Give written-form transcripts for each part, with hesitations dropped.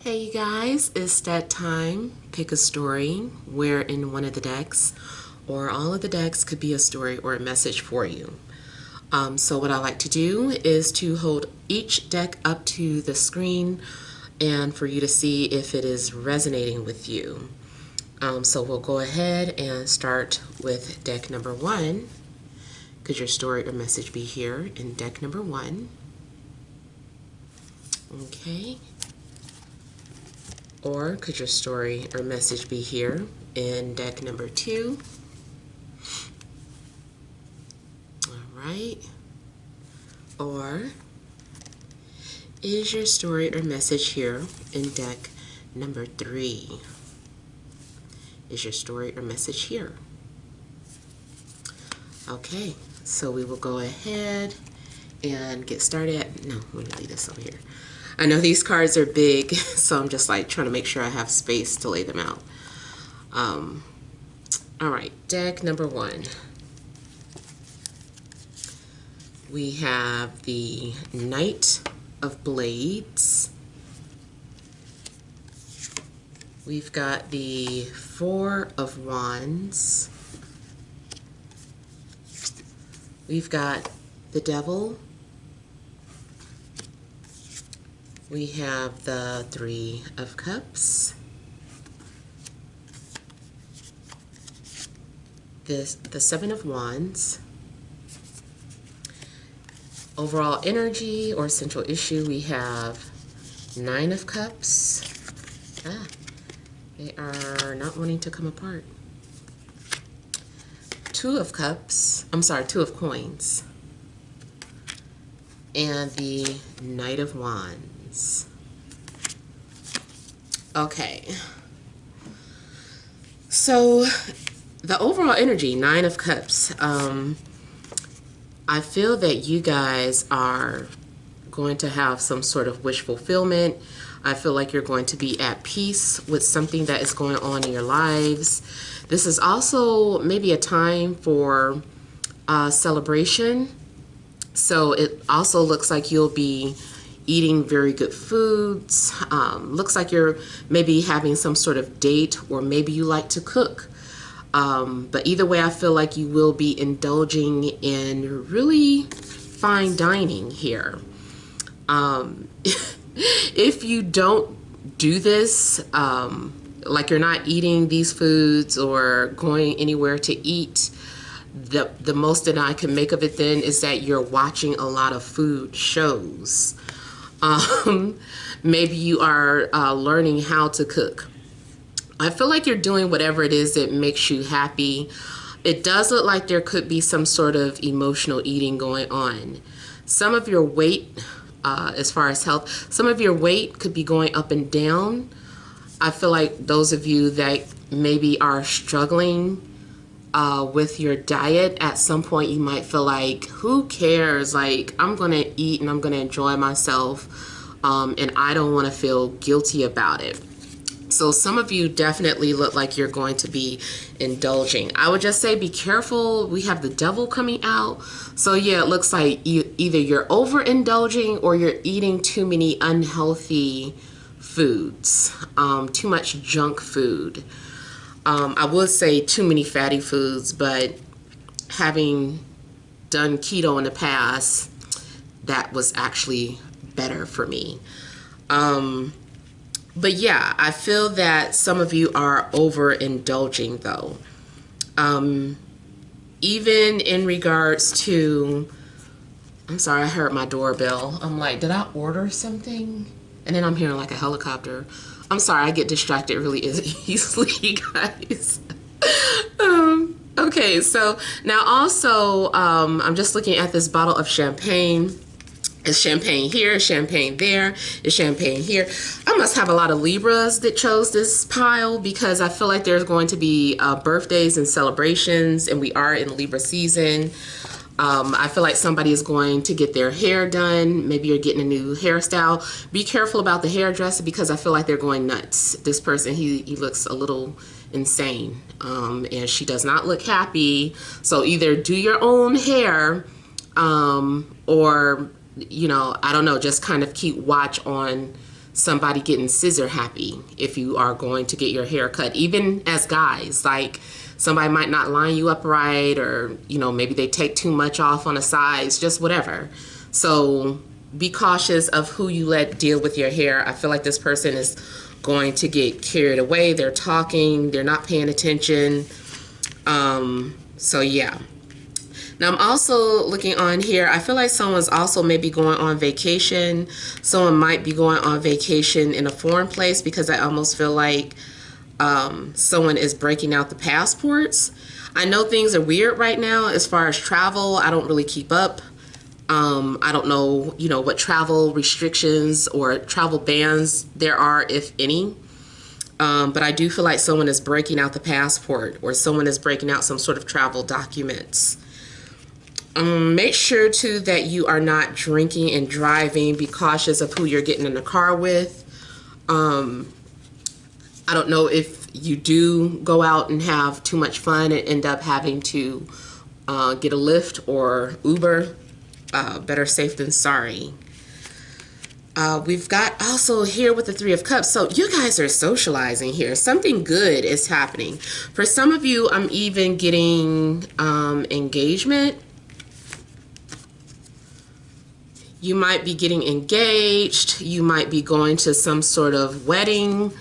Hey you guys, it's that time. Pick a story where in one of the decks or all of the decks could be a story or a message for you. So what I like to do is to hold each deck up to the screen and for you to see if it is resonating with you. So we'll go ahead and start with deck number one. Could your story or message be here in deck number one? Okay. Or could your story or message be here in deck number two? All right. Or is your story or message here in deck number three? Is your story or message here? Okay, so we will go ahead and get started. No, let me leave this over here. I know these cards are big, so I'm just like trying to make sure I have space to lay them out. All right, deck number one. We have the Knight of Blades. We've got the Four of Wands. We've got the Devil. We have the Three of Cups, the Seven of Wands. Overall energy or central issue, we have Nine of Cups. They are not wanting to come apart. Two of Cups, Two of Coins. And the Knight of Wands. Okay, so the overall energy, Nine of Cups, I feel that you guys are going to have some sort of wish fulfillment. I feel like you're going to be at peace with something that is going on in your lives. This is also maybe a time for celebration. So it also looks like you'll be eating very good foods. Looks like you're maybe having some sort of date, or maybe you like to cook. But either way, I feel like you will be indulging in really fine dining here. If you don't do this, like you're not eating these foods or going anywhere to eat, the most that I can make of it then is that you're watching a lot of food shows. Maybe you are learning how to cook. I feel like you're doing whatever it is that makes you happy. It does look like there could be some sort of emotional eating going on. Some of your weight, as far as health, some of your weight could be going up and down. I feel like those of you that maybe are struggling with your diet, at some point you might feel like, who cares? Like, I'm going to eat and I'm going to enjoy myself, and I don't want to feel guilty about it. So some of you definitely look like you're going to be indulging. I would just say be careful. We have the Devil coming out. So yeah, it looks like either you're overindulging or you're eating too many unhealthy foods, too much junk food. I would say too many fatty foods, but having done keto in the past, that was actually better for me. But yeah, I feel that some of you are overindulging though. Even in regards to, I'm sorry, I heard my doorbell. I'm like, did I order something? And then I'm hearing like a helicopter. I'm sorry, I get distracted really easily, you guys. Okay, so now also, I'm just looking at this bottle of champagne. Is champagne here, is champagne there, is champagne here. I must have a lot of Libras that chose this pile, because I feel like there's going to be birthdays and celebrations, and we are in Libra season. I feel like somebody is going to get their hair done. Maybe you're getting a new hairstyle. Be careful about the hairdresser, because I feel like they're going nuts. This person, he looks a little insane, and she does not look happy. So either do your own hair, or, you know, I don't know, just kind of keep watch on somebody getting scissor happy if you are going to get your hair cut. Even as guys, like somebody might not line you up right, or maybe they take too much off on the sides, just whatever. So be cautious of who you let deal with your hair. I feel like this person is going to get carried away. They're talking, they're not paying attention. So yeah. Now I'm also looking on here. I feel like someone's also maybe going on vacation. Someone might be going on vacation in a foreign place, because I almost feel like someone is breaking out the passports. I know things are weird right now as far as travel. I don't really keep up. I don't know, what travel restrictions or travel bans there are, if any. But I do feel like someone is breaking out the passport, or someone is breaking out some sort of travel documents. Make sure too that you are not drinking and driving. Be cautious of who you're getting in the car with. I don't know if you do go out and have too much fun and end up having to get a Lyft or Uber. Better safe than sorry. We've got also here with the Three of Cups. So you guys are socializing here. Something good is happening. For some of you, I'm even getting engagement. You might be getting engaged. You might be going to some sort of wedding,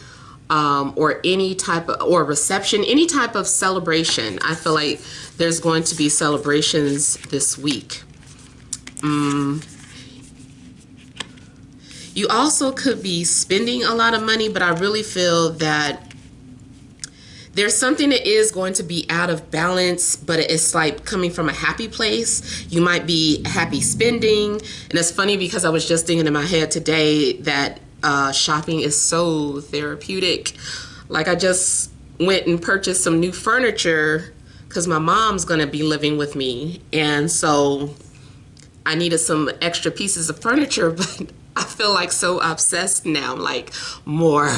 or any type of, or reception, any type of celebration. I feel like there's going to be celebrations this week. You also could be spending a lot of money, but I really feel that there's something that is going to be out of balance, but it's like coming from a happy place. You might be happy spending. And it's funny because I was just thinking in my head today that shopping is so therapeutic. Like I just went and purchased some new furniture because my mom's going to be living with me. And so I needed some extra pieces of furniture, but I feel like so obsessed now. I'm like, more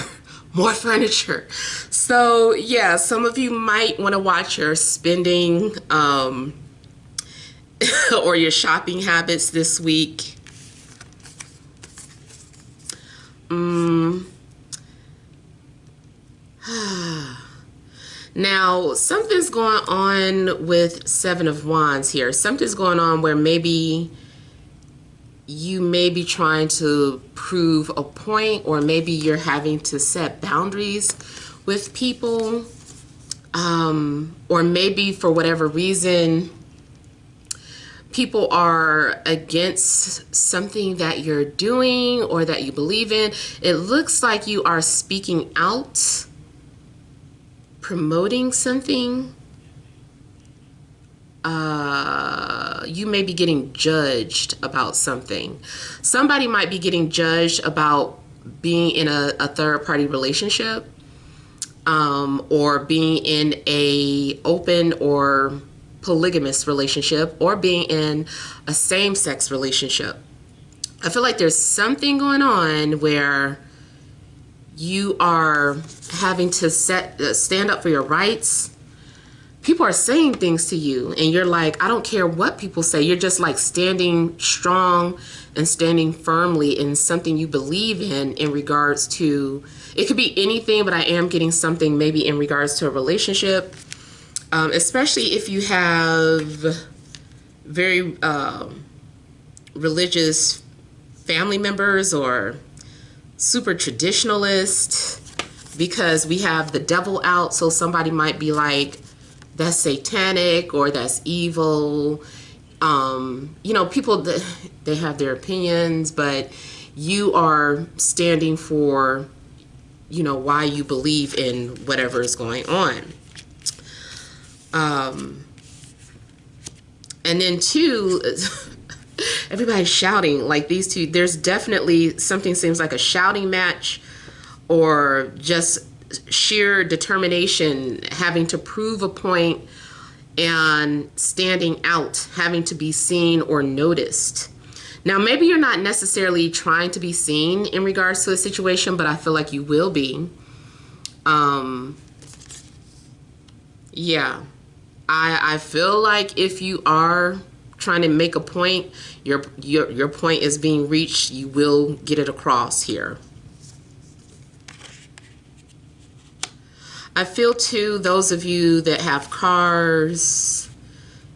furniture. So yeah, some of you might want to watch your spending or your shopping habits this week. Now, something's going on with Seven of Wands here. Something's going on where maybe you may be trying to prove a point, or maybe you're having to set boundaries with people, or maybe for whatever reason people are against something that you're doing or that you believe in. It looks like you are speaking out, promoting something. You may be getting judged about something. Somebody might be getting judged about being in a third-party relationship, or being in a open or polygamous relationship, or being in a same-sex relationship. I feel like there's something going on where you are having to stand up for your rights. People are saying things to you and you're like, I don't care what people say. You're just like standing strong and standing firmly in something you believe in regards to, it could be anything, but I am getting something maybe in regards to a relationship, especially if you have very religious family members or super traditionalist, because we have the devil out. So somebody might be like, that's satanic or that's evil. People, they have their opinions, but you are standing for, why you believe in whatever is going on. And then two, everybody's shouting like these two. There's definitely something seems like a shouting match, or just sheer determination, having to prove a point and standing out, having to be seen or noticed. Now, maybe you're not necessarily trying to be seen in regards to a situation, but I feel like you will be. Yeah, I feel like if you are trying to make a point, your point is being reached, you will get it across here. I feel too, those of you that have cars,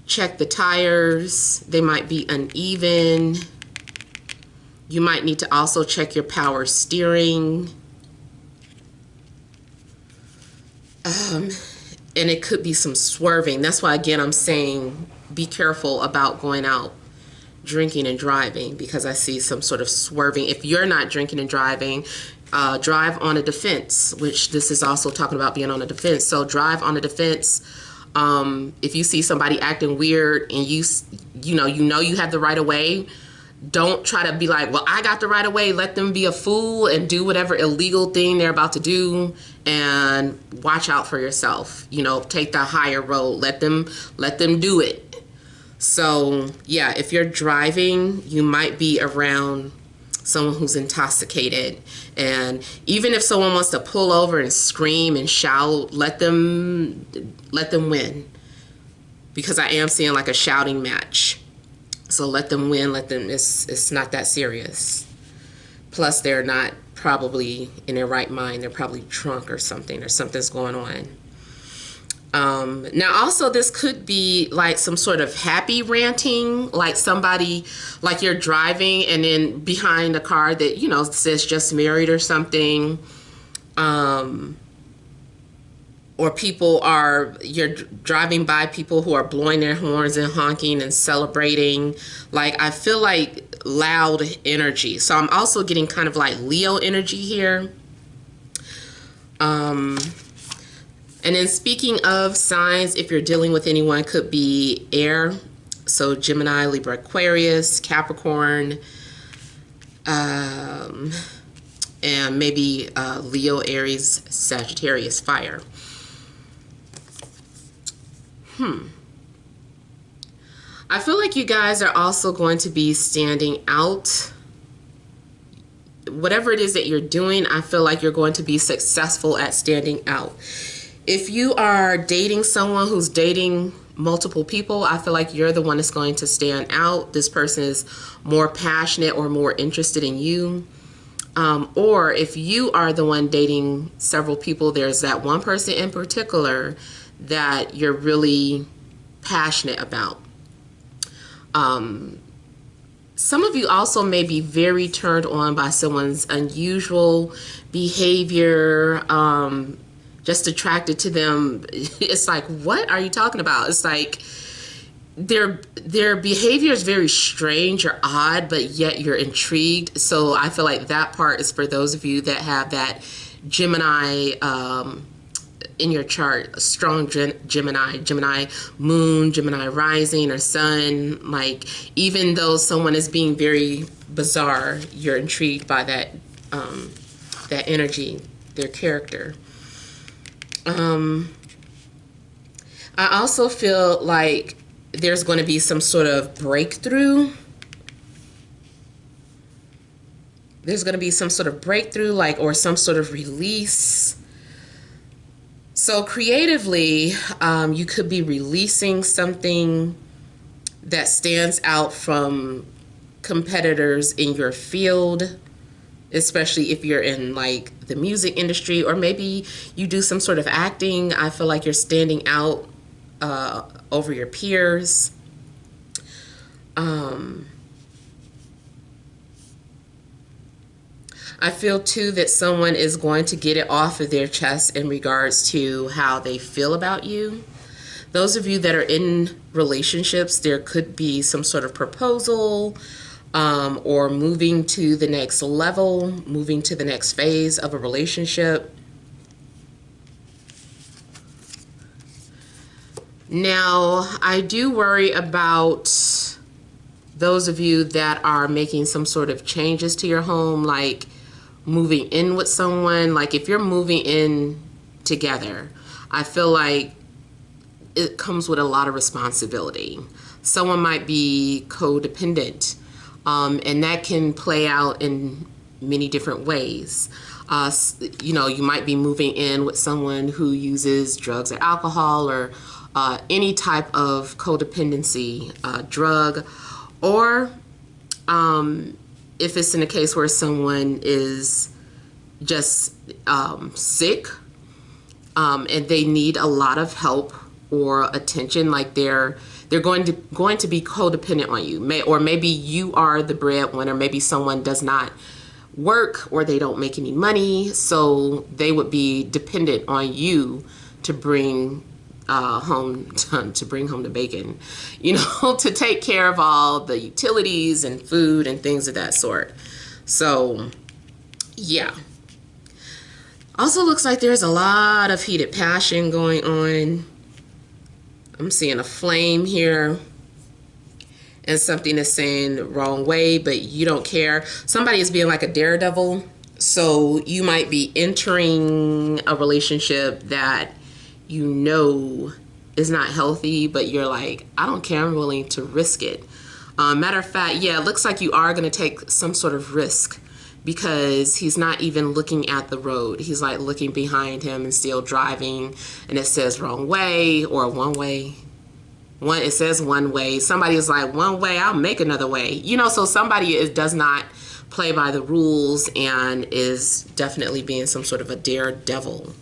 check the tires. They might be uneven. You might need to also check your power steering. And it could be some swerving. That's why, again, I'm saying be careful about going out drinking and driving, because I see some sort of swerving. If you're not drinking and driving, drive on a defense, which this is also talking about being on a defense. So drive on a defense. If you see somebody acting weird and you know you have the right of way, don't try to be like, well, I got the right of way. Let them be a fool and do whatever illegal thing they're about to do, and watch out for yourself. You know, take the higher road. Let them do it. So yeah, if you're driving, you might be around someone who's intoxicated, and even if someone wants to pull over and scream and shout, let them win, because I am seeing like a shouting match. So let them win. Let them. It's not that serious. Plus, they're not probably in their right mind. They're probably drunk or something, or something's going on. Now also, this could be like some sort of happy ranting, like somebody, like you're driving and then behind a car that, you know, says just married or something. Or you're driving by people who are blowing their horns and honking and celebrating. Like, I feel like loud energy. So I'm also getting kind of like Leo energy here. And then speaking of signs, if you're dealing with anyone, could be air. So Gemini, Libra, Aquarius, Capricorn, and maybe Leo, Aries, Sagittarius, fire. I feel like you guys are also going to be standing out. Whatever it is that you're doing, I feel like you're going to be successful at standing out. If you are dating someone who's dating multiple people, I feel like you're the one that's going to stand out. This person is more passionate or more interested in you. Or if you are the one dating several people, there's that one person in particular that you're really passionate about. Some of you also may be very turned on by someone's unusual behavior, just attracted to them. It's like, what are you talking about? It's like their behavior is very strange or odd, but yet you're intrigued. So I feel like that part is for those of you that have that Gemini in your chart, a strong Gemini moon, Gemini rising or sun. Like, even though someone is being very bizarre, you're intrigued by that that energy, their character. I also feel like there's going to be some sort of breakthrough. There's going to be some sort of breakthrough, like, or some sort of release. So creatively, you could be releasing something that stands out from competitors in your field, especially if you're in like the music industry, or maybe you do some sort of acting. I feel like you're standing out over your peers. I feel too that someone is going to get it off of their chest in regards to how they feel about you. Those of you that are in relationships, there could be some sort of proposal, or moving to the next level, moving to the next phase of a relationship. Now, I do worry about those of you that are making some sort of changes to your home, like moving in with someone. Like, if you're moving in together, I feel like it comes with a lot of responsibility. Someone might be codependent, and that can play out in many different ways. You know, you might be moving in with someone who uses drugs or alcohol, or any type of codependency, drug, or if it's in a case where someone is just sick, and they need a lot of help or attention. Like they're going to be codependent on you. Or maybe you are the breadwinner. Maybe someone does not work or they don't make any money, so they would be dependent on you to bring home the bacon, you know, to take care of all the utilities and food and things of that sort. So yeah. Also looks like there's a lot of heated passion going on. I'm seeing a flame here. And something is saying wrong way, but you don't care. Somebody is being like a daredevil. So you might be entering a relationship that you know is not healthy, but you're like, I don't care, I'm willing to risk it. Matter of fact, yeah, it looks like you are going to take some sort of risk, because he's not even looking at the road. He's like looking behind him and still driving, and it says wrong way or one way. It says one way. Somebody is like, one way, I'll make another way. You know, so somebody does not play by the rules and is definitely being some sort of a daredevil.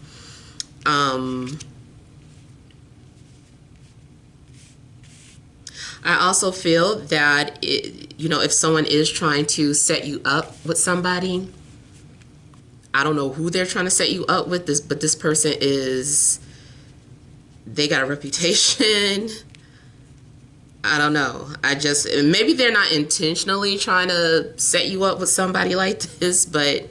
I also feel that, you know, if someone is trying to set you up with somebody, I don't know who they're trying to set you up with, but this person they got a reputation. I don't know. Maybe they're not intentionally trying to set you up with somebody like this, but,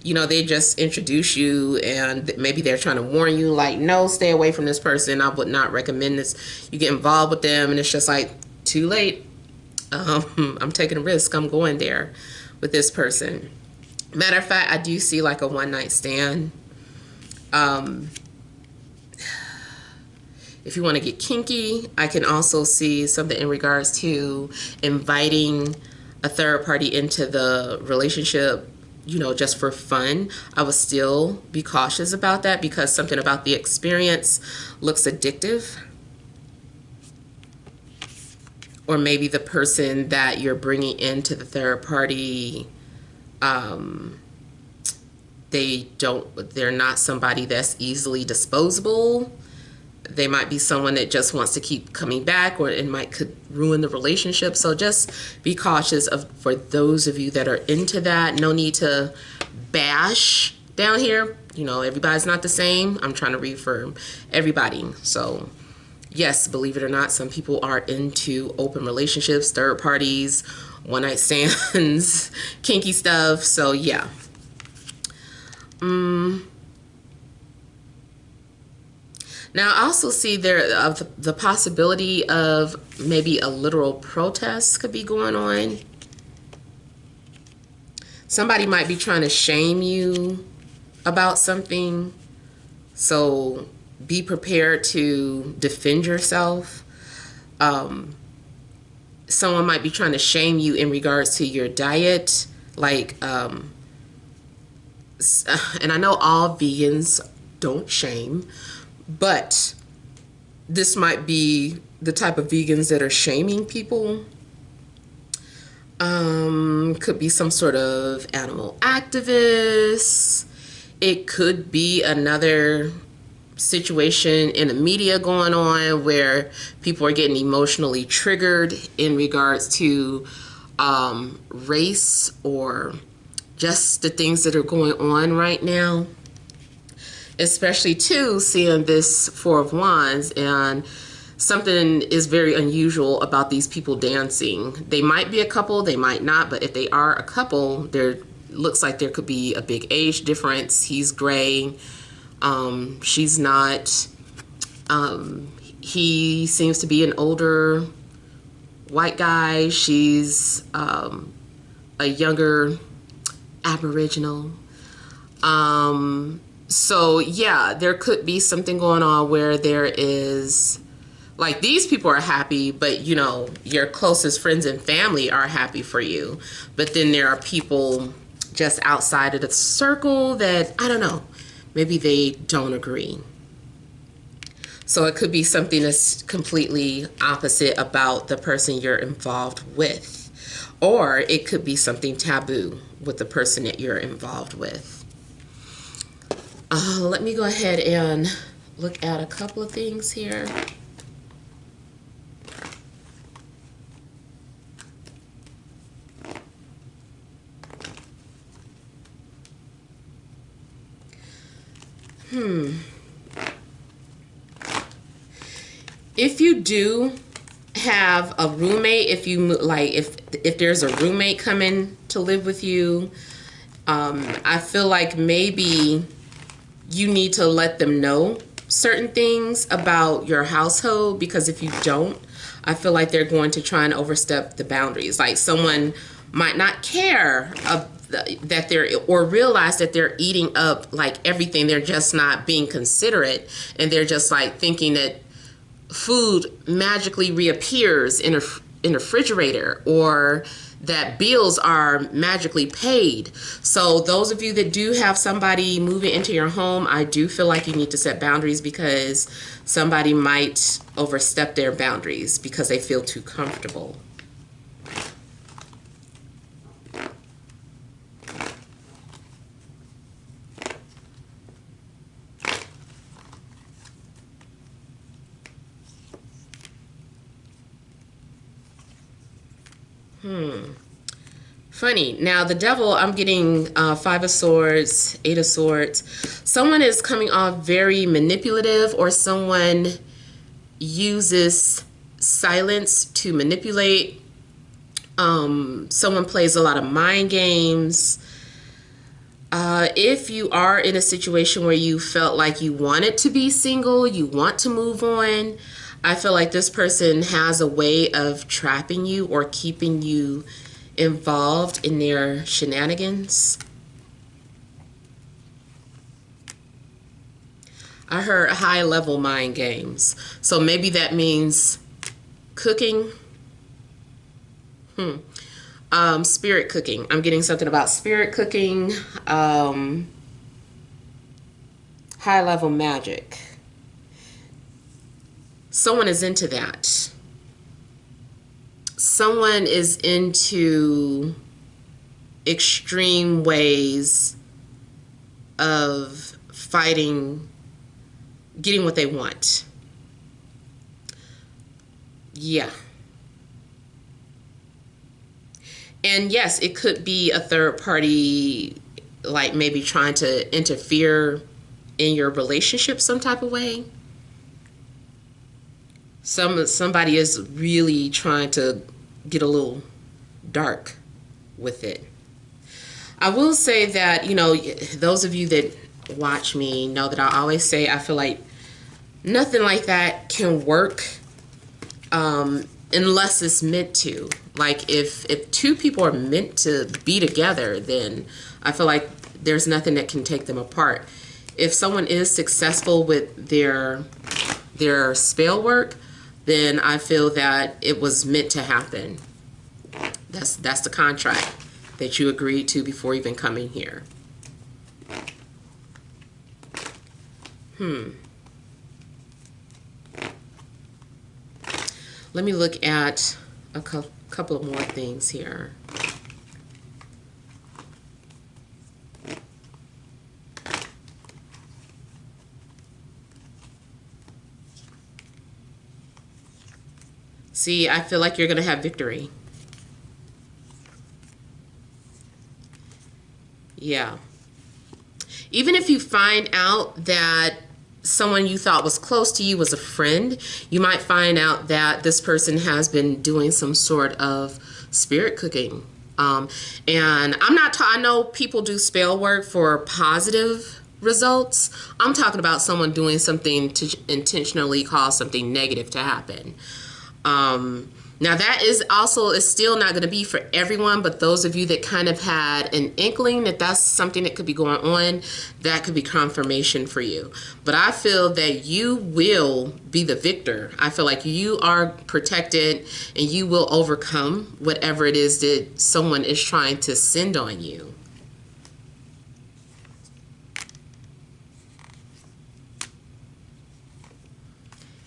you know, they just introduce you and maybe they're trying to warn you, like, no, stay away from this person. I would not recommend this. You get involved with them and it's just like, too late. I'm taking a risk. I'm going there with this person. Matter of fact, I do see like a one-night stand. If you want to get kinky, I can also see something in regards to inviting a third party into the relationship, you know, just for fun. I would still be cautious about that because something about the experience looks addictive. Or maybe the person that you're bringing into the third party, they're not somebody that's easily disposable. They might be someone that just wants to keep coming back, or could ruin the relationship. So just be cautious for those of you that are into that. No need to bash down here. You know, everybody's not the same. I'm trying to read for everybody. So yes, believe it or not, some people are into open relationships, third parties, one-night stands, kinky stuff. So yeah. Now, I also see the possibility of maybe a literal protest could be going on. Somebody might be trying to shame you about something. So be prepared to defend yourself. Someone might be trying to shame you in regards to your diet. Like, and I know all vegans don't shame, but this might be the type of vegans that are shaming people. Could be some sort of animal activist. It could be another situation in the media going on where people are getting emotionally triggered in regards to race or just the things that are going on right now. Especially too, seeing this Four of Wands, and something is very unusual about these people dancing. They might be a couple, they might not, but if they are a couple, there looks like there could be a big age difference. He's gray, she's not. He seems to be an older white guy. She's a younger Aboriginal. So yeah, there could be something going on where there is, like, these people are happy, but you know, your closest friends and family are happy for you. But then there are people just outside of the circle that, I don't know, maybe they don't agree. So it could be something that's completely opposite about the person you're involved with. Or it could be something taboo with the person that you're involved with. Let me go ahead and look at a couple of things here. If you do have a roommate, if there's a roommate coming to live with you, I feel like maybe you need to let them know certain things about your household, because if you don't, I feel like they're going to try and overstep the boundaries. Like someone might not care that they're, or realize that they're eating up like everything. They're just not being considerate, and they're just like thinking that food magically reappears in a refrigerator, or that bills are magically paid. So those of you that do have somebody moving into your home, I do feel like you need to set boundaries, because somebody might overstep their boundaries because they feel too comfortable. Funny. Now the devil, I'm getting 5 of Swords, 8 of Swords. Someone is coming off very manipulative, or someone uses silence to manipulate. Someone plays a lot of mind games. If you are in a situation where you felt like you wanted to be single, you want to move on, I feel like this person has a way of trapping you or keeping you involved in their shenanigans. I heard high-level mind games. So maybe that means cooking. Spirit cooking. I'm getting something about spirit cooking. High-level magic. Someone is into that. Someone is into extreme ways of fighting, getting what they want. Yeah. And yes, it could be a third party, like maybe trying to interfere in your relationship some type of way. Somebody is really trying to get a little dark with it. I will say that, you know, those of you that watch me know that I always say I feel like nothing like that can work unless it's meant to. Like if two people are meant to be together, then I feel like there's nothing that can take them apart. If someone is successful with their spell work, then I feel that it was meant to happen. That's the contract that you agreed to before even coming here. Let me look at a couple of more things here. See, I feel like you're going to have victory. Yeah. Even if you find out that someone you thought was close to you was a friend, you might find out that this person has been doing some sort of spirit cooking. And I know people do spell work for positive results. I'm talking about someone doing something to intentionally cause something negative to happen. Now that is still not going to be for everyone, but those of you that kind of had an inkling that that's something that could be going on, that could be confirmation for you. But I feel that you will be the victor. I feel like you are protected and you will overcome whatever it is that someone is trying to send on you.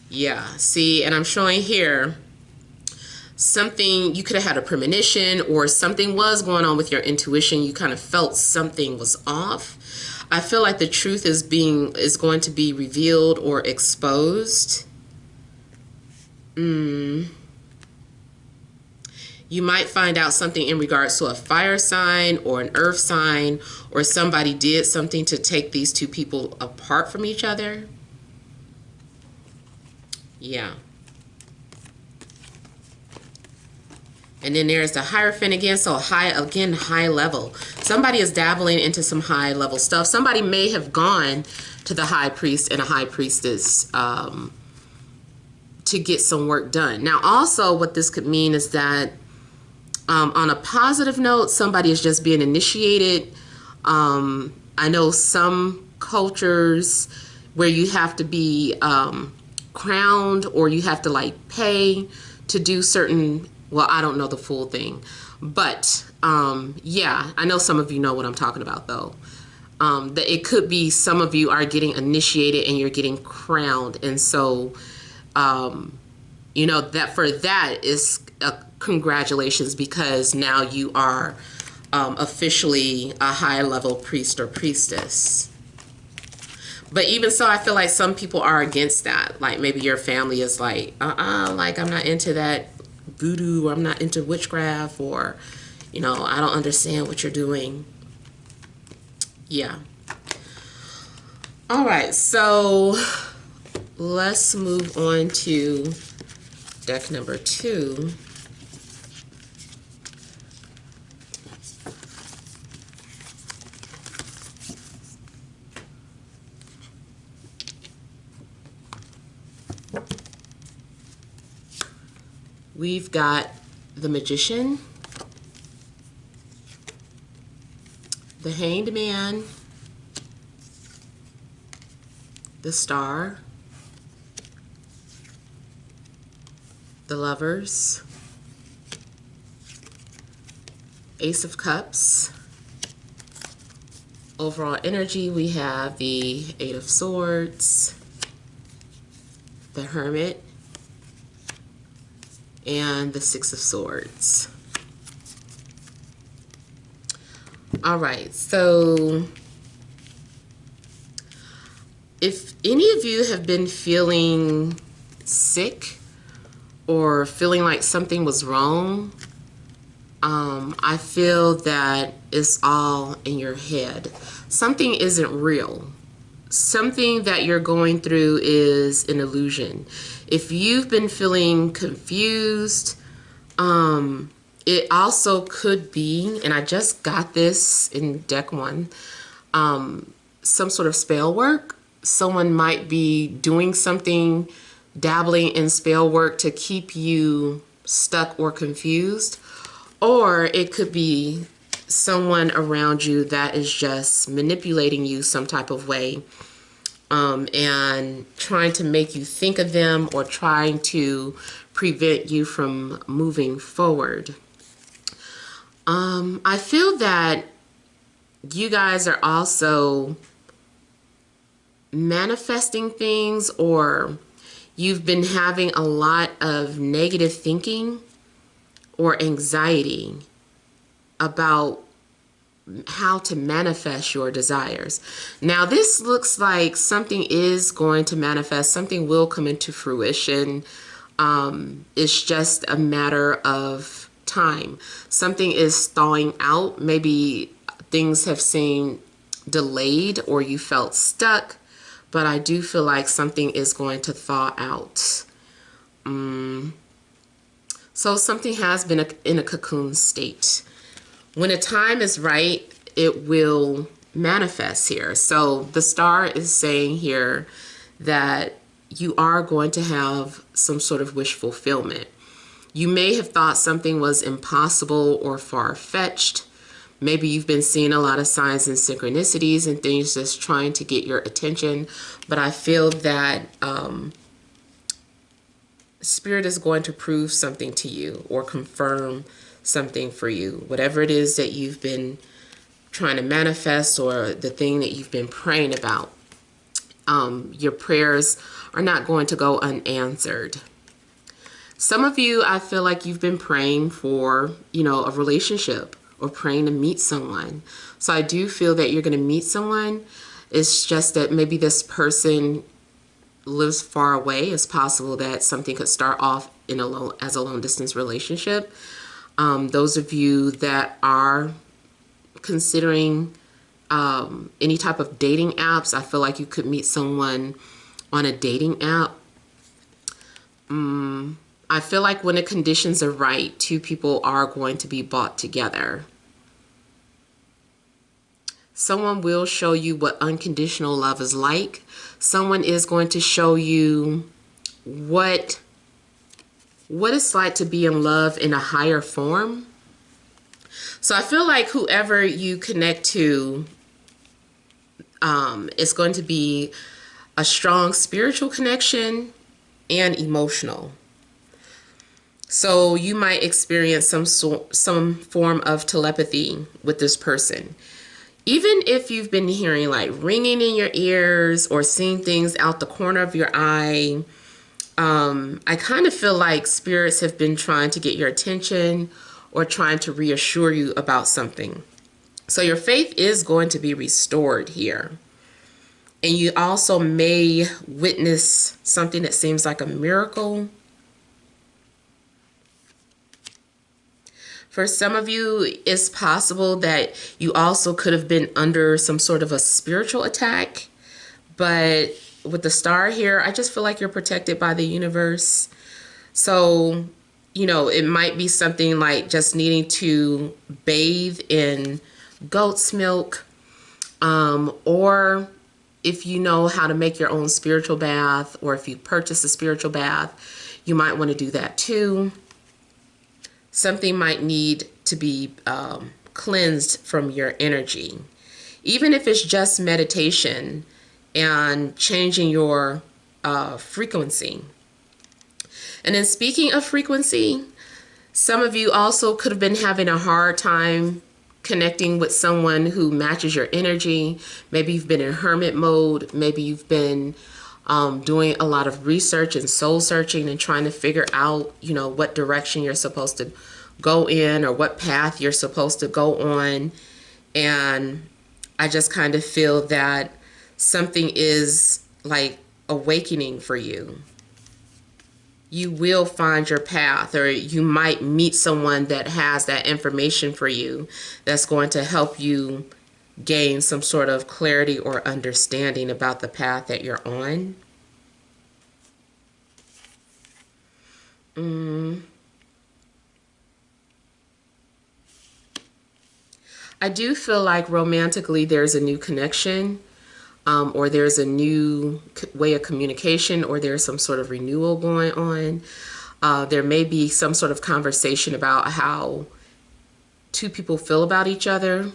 Yeah, see, and I'm showing here something, you could have had a premonition or something was going on with your intuition. You kind of felt something was off. I feel like the truth is going to be revealed or exposed. You might find out something in regards to a fire sign or an earth sign, or somebody did something to take these two people apart from each other. Yeah. And then there's the Hierophant again. So high level. Somebody is dabbling into some high level stuff. Somebody may have gone to the high priest and a high priestess to get some work done. Now, also what this could mean is that on a positive note, somebody is just being initiated. I know some cultures where you have to be crowned, or you have to like pay to do certain, well, I don't know the full thing, but yeah, I know some of you know what I'm talking about though. That it could be some of you are getting initiated and you're getting crowned, and so you know, that for that is congratulations, because now you are officially a high level priest or priestess. But even so, I feel like some people are against that. Like maybe your family is like, like I'm not into that voodoo, or I'm not into witchcraft, or, you know, I don't understand what you're doing. Yeah. All right, so let's move on to deck number 2. We've got the Magician, the Hanged Man, the Star, the Lovers, Ace of Cups. Overall energy, we have the 8 of Swords, the Hermit, and the 6 of Swords. All right, so if any of you have been feeling sick or feeling like something was wrong, I feel that it's all in your head. Something isn't real. Something that you're going through is an illusion. If you've been feeling confused, it also could be, and I just got this in deck 1, some sort of spell work. Someone might be doing something, dabbling in spell work to keep you stuck or confused. Or it could be someone around you that is just manipulating you some type of way, and trying to make you think of them, or trying to prevent you from moving forward. I feel that you guys are also manifesting things, or you've been having a lot of negative thinking or anxiety about how to manifest your desires. Now, this looks like something is going to manifest. Something will come into fruition. It's just a matter of time. Something is thawing out. Maybe things have seemed delayed, or you felt stuck, but I do feel like something is going to thaw out. So something has been in a cocoon state. When the time is right, it will manifest here. So the Star is saying here that you are going to have some sort of wish fulfillment. You may have thought something was impossible or far-fetched. Maybe you've been seeing a lot of signs and synchronicities and things just trying to get your attention. But I feel that Spirit is going to prove something to you, or confirm something for you. Whatever it is that you've been trying to manifest, or the thing that you've been praying about, your prayers are not going to go unanswered. Some of you, I feel like you've been praying for, you know, a relationship, or praying to meet someone. So I do feel that you're going to meet someone. It's just that maybe this person lives far away. It's possible that something could start off in as a long distance relationship. Those of you that are considering any type of dating apps, I feel like you could meet someone on a dating app. I feel like when the conditions are right, two people are going to be brought together. Someone will show you what unconditional love is like. Someone is going to show you what it's like to be in love in a higher form. So I feel like whoever you connect to is going to be a strong spiritual connection and emotional. So you might experience some form of telepathy with this person. Even if you've been hearing like ringing in your ears or seeing things out the corner of your eye, I kind of feel like spirits have been trying to get your attention or trying to reassure you about something. So your faith is going to be restored here. And you also may witness something that seems like a miracle. For some of you, it's possible that you also could have been under some sort of a spiritual attack. But with the star here, I just feel like you're protected by the universe. So, you know, it might be something like just needing to bathe in goat's milk. Or if you know how to make your own spiritual bath, or if you purchase a spiritual bath, you might want to do that too. Something might need to be cleansed from your energy. Even if it's just meditation and changing your frequency. And then speaking of frequency, some of you also could have been having a hard time connecting with someone who matches your energy. Maybe you've been in hermit mode. Maybe you've been doing a lot of research and soul searching and trying to figure out, you know, what direction you're supposed to go in or what path you're supposed to go on. And I just kind of feel that something is like awakening for you. You will find your path, or you might meet someone that has that information for you that's going to help you gain some sort of clarity or understanding about the path that you're on. I do feel like romantically there's a new connection, or there's a new way of communication, or there's some sort of renewal going on. There may be some sort of conversation about how two people feel about each other.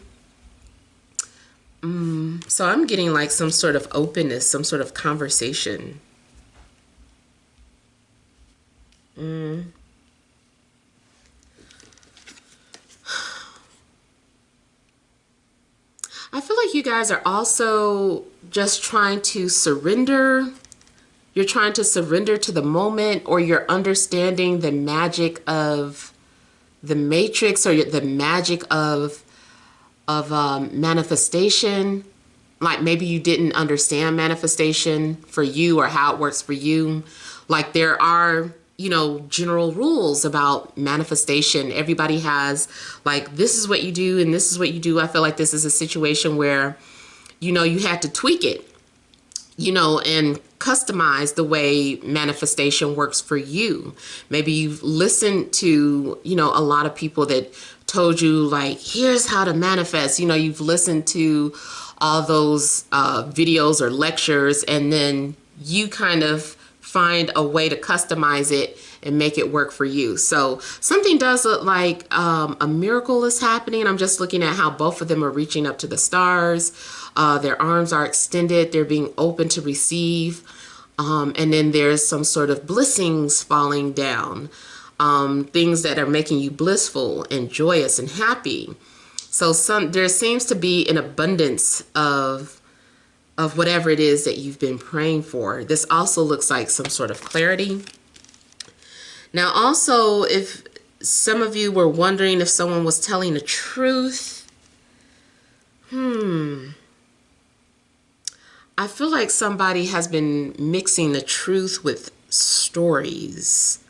So I'm getting like some sort of openness, some sort of conversation. I feel like you guys are also just trying to surrender. You're trying to surrender to the moment, or you're understanding the magic of the matrix, or the magic of manifestation. Like maybe you didn't understand manifestation for you or how it works for you. Like there are, you know, general rules about manifestation. Everybody has like, this is what you do and this is what you do. I feel like this is a situation where, you know, you had to tweak it, you know, and customize the way manifestation works for you. Maybe you've listened to, you know, a lot of people that told you like, here's how to manifest. You know, you've listened to all those videos or lectures, and then you kind of find a way to customize it and make it work for you. So something does look like a miracle is happening. I'm just looking at how both of them are reaching up to the stars. Their arms are extended. They're being open to receive. And then there's some sort of blessings falling down. Things that are making you blissful and joyous and happy. So there seems to be an abundance of whatever it is that you've been praying for. This also looks like some sort of clarity. Now also, if some of you were wondering if someone was telling the truth. I feel like somebody has been mixing the truth with stories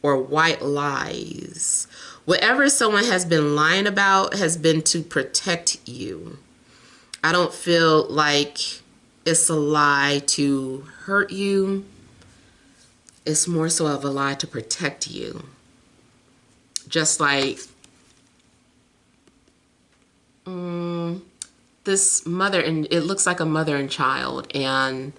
or white lies. Whatever someone has been lying about has been to protect you. I don't feel like it's a lie to hurt you. It's more so of a lie to protect you. Just like this mother, and it looks like a mother and child, and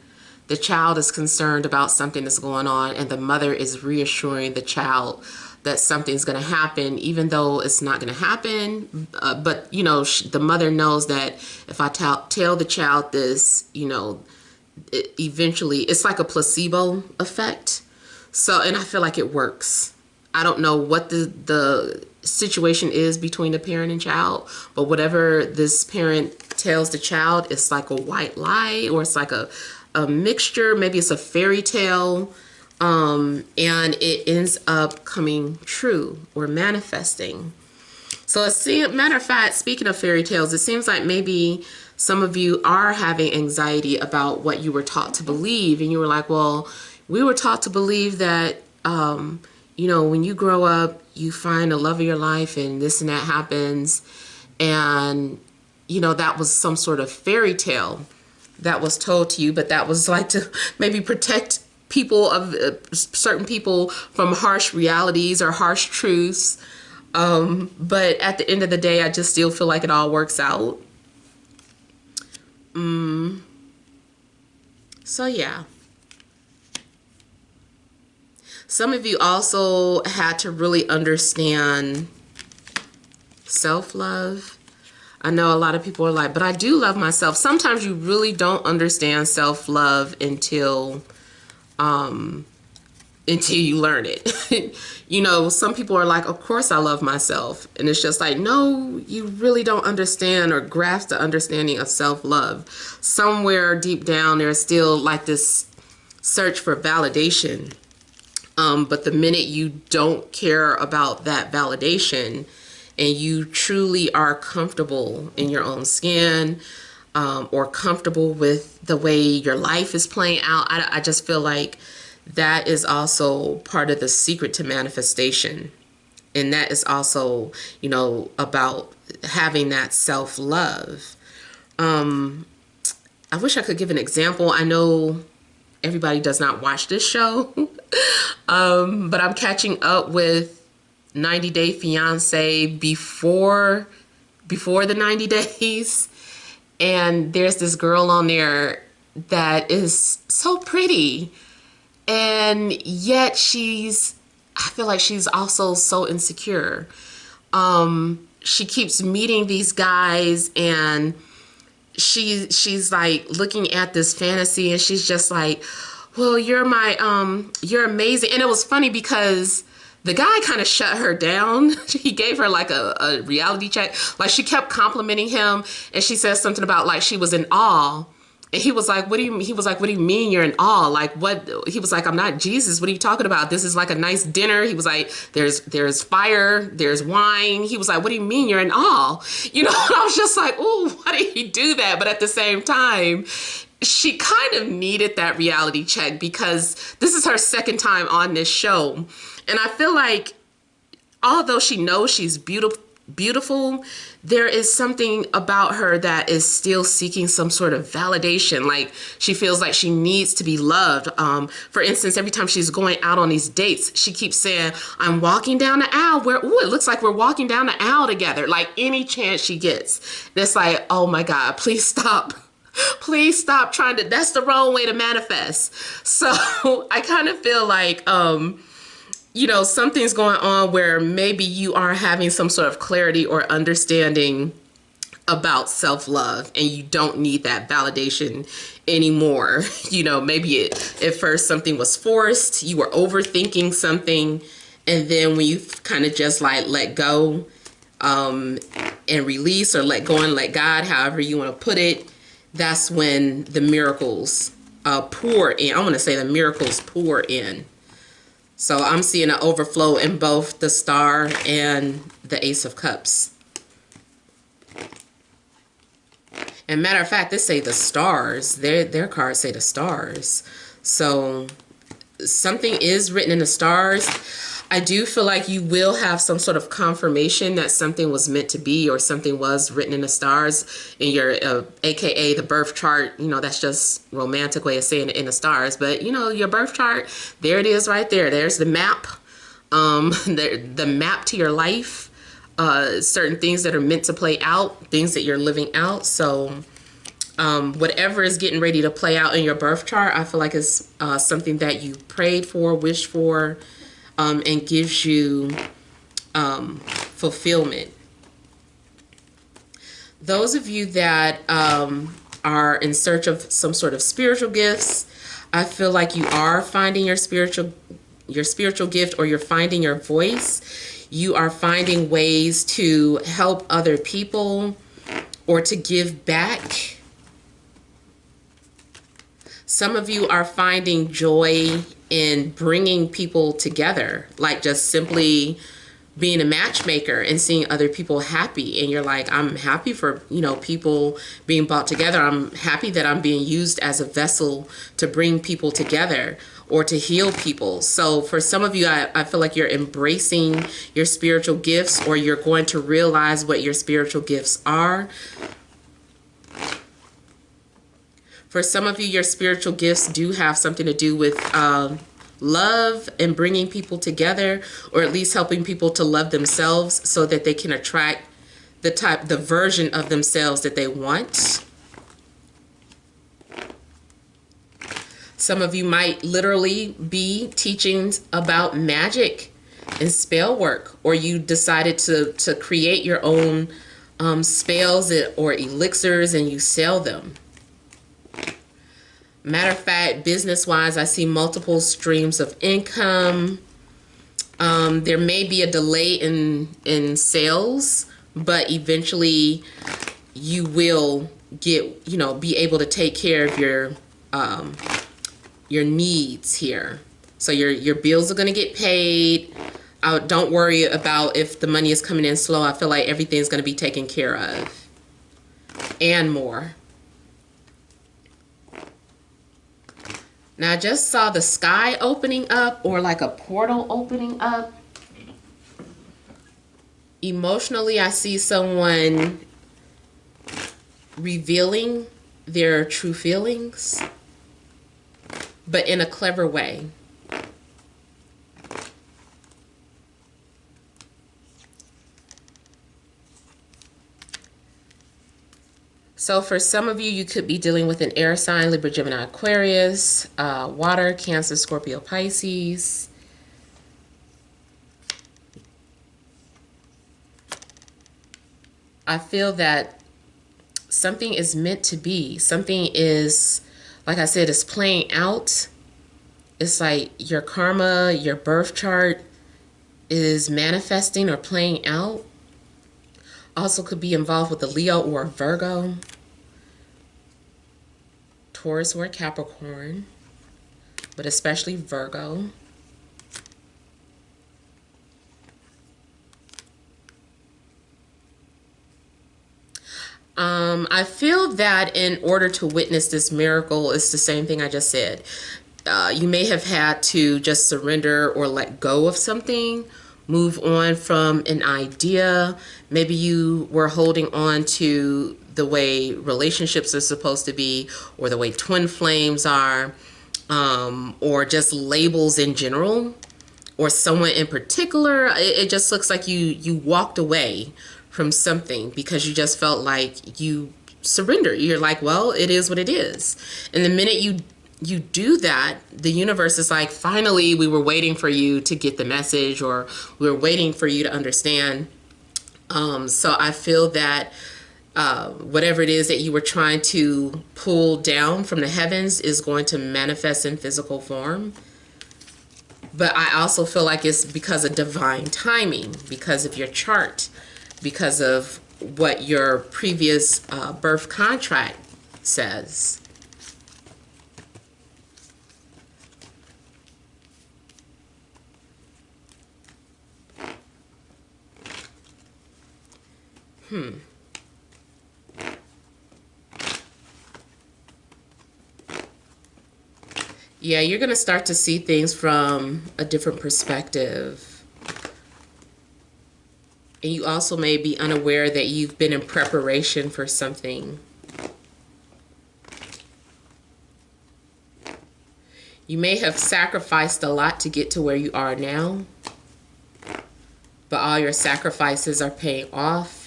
the child is concerned about something that's going on, and the mother is reassuring the child that something's going to happen, even though it's not going to happen. But, you know, the mother knows that if I tell the child this, you know, eventually it's like a placebo effect. So, and I feel like it works. I don't know what the situation is between the parent and child, but whatever this parent tells the child, it's like a white lie, or it's like a mixture. Maybe it's a fairy tale, and it ends up coming true or manifesting. So matter of fact, speaking of fairy tales, it seems like maybe some of you are having anxiety about what you were taught to believe, and you were like, well, we were taught to believe that you know, when you grow up, you find the love of your life and this and that happens. And, you know, that was some sort of fairy tale that was told to you, but that was like to maybe protect people of certain people from harsh realities or harsh truths. But at the end of the day, I just still feel like it all works out. So yeah. Some of you also had to really understand self-love. I know a lot of people are like, but I do love myself. Sometimes you really don't understand self-love until you learn it. You know, some people are like, of course I love myself. And it's just like, no, you really don't understand or grasp the understanding of self-love. Somewhere deep down, there's still like this search for validation. But the minute you don't care about that validation and you truly are comfortable in your own skin, or comfortable with the way your life is playing out, I just feel like that is also part of the secret to manifestation. And that is also, you know, about having that self-love. I wish I could give an example. I know everybody does not watch this show, but I'm catching up with 90 Day Fiance before the 90 days. And there's this girl on there that is so pretty. And yet I feel like she's also so insecure. She keeps meeting these guys, and she's like looking at this fantasy, and she's just like, well, you're amazing. And it was funny because the guy kind of shut her down. He gave her like a reality check. Like, she kept complimenting him, and she said something about like she was in awe. And he was like, what do you mean you're in awe? Like, what? He was like, I'm not Jesus. What are you talking about? This is like a nice dinner. He was like, there's fire, there's wine. He was like, what do you mean you're in awe? You know, and I was just like, ooh, why did he do that? But at the same time, she kind of needed that reality check because this is her second time on this show. And I feel like although she knows she's beautiful, there is something about her that is still seeking some sort of validation. Like, she feels like she needs to be loved. For instance, every time she's going out on these dates, she keeps saying, I'm walking down the aisle. It looks like we're walking down the aisle together. Like, any chance she gets. It's like, oh my God, please stop. Please stop trying to, that's the wrong way to manifest. So I kind of feel like, you know, something's going on where maybe you are having some sort of clarity or understanding about self-love, and you don't need that validation anymore. You know, maybe at first something was forced, you were overthinking something, and then when you kind of just like let go and release, or let go and let God, however you want to put it, that's when the miracles pour in. I want to say the miracles pour in. So I'm seeing an overflow in both the Star and the Ace of Cups. And matter of fact, they say the stars. Their cards say the stars. So something is written in the stars. I do feel like you will have some sort of confirmation that something was meant to be, or something was written in the stars in your, AKA the birth chart. You know, that's just romantic way of saying it, in the stars. But, you know, your birth chart, there it is right there. There's the map, the map to your life. Certain things that are meant to play out, things that you're living out. So whatever is getting ready to play out in your birth chart, I feel like it's something that you prayed for, wished for, and gives you fulfillment. Those of you that are in search of some sort of spiritual gifts, I feel like you are finding your spiritual gift, or you're finding your voice. You are finding ways to help other people or to give back. Some of you are finding joy in bringing people together, like just simply being a matchmaker and seeing other people happy. And you're like, I'm happy for, you know, people being brought together. I'm happy that I'm being used as a vessel to bring people together or to heal people. So for some of you, I feel like you're embracing your spiritual gifts, or you're going to realize what your spiritual gifts are. For some of you, your spiritual gifts do have something to do with love and bringing people together, or at least helping people to love themselves so that they can attract the version of themselves that they want. Some of you might literally be teaching about magic and spell work, or you decided to create your own spells or elixirs and you sell them. Matter of fact, business-wise, I see multiple streams of income. There may be a delay in sales, but eventually you will get, you know, be able to take care of your needs here. So your bills are going to get paid. Don't worry about if the money is coming in slow. I feel like everything's going to be taken care of and more. Now, I just saw the sky opening up, or like a portal opening up. Emotionally, I see someone revealing their true feelings, but in a clever way. So for some of you, you could be dealing with an air sign, Libra, Gemini, Aquarius, water, Cancer, Scorpio, Pisces. I feel that something is meant to be. Something is, like I said, is playing out. It's like your karma, your birth chart is manifesting or playing out. Also could be involved with a Leo or a Virgo, Taurus or a Capricorn, but especially Virgo. I feel that in order to witness this miracle, it's the same thing I just said. You may have had to just surrender or let go of something, move on from an idea. Maybe you were holding on to the way relationships are supposed to be, or the way twin flames are, or just labels in general, or someone in particular. It just looks like you walked away from something because you just felt like you surrendered. You're like, well, it is what it is. And the minute you do that, the universe is like, finally, we were waiting for you to get the message, or we were waiting for you to understand. So I feel that whatever it is that you were trying to pull down from the heavens is going to manifest in physical form. But I also feel like it's because of divine timing, because of your chart, because of what your previous birth contract says. Yeah, you're going to start to see things from a different perspective. And you also may be unaware that you've been in preparation for something. You may have sacrificed a lot to get to where you are now, but all your sacrifices are paying off.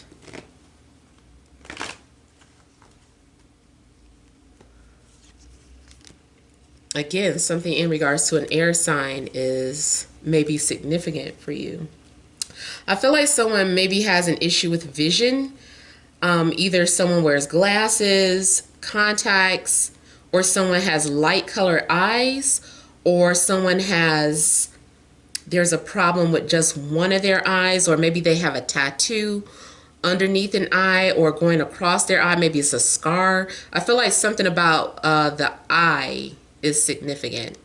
Again, something in regards to an air sign is maybe significant for you. I feel like someone maybe has an issue with vision. Either someone wears glasses, contacts, or someone has light colored eyes, or someone there's a problem with just one of their eyes, or maybe they have a tattoo underneath an eye or going across their eye. Maybe it's a scar. I feel like something about the eye is significant,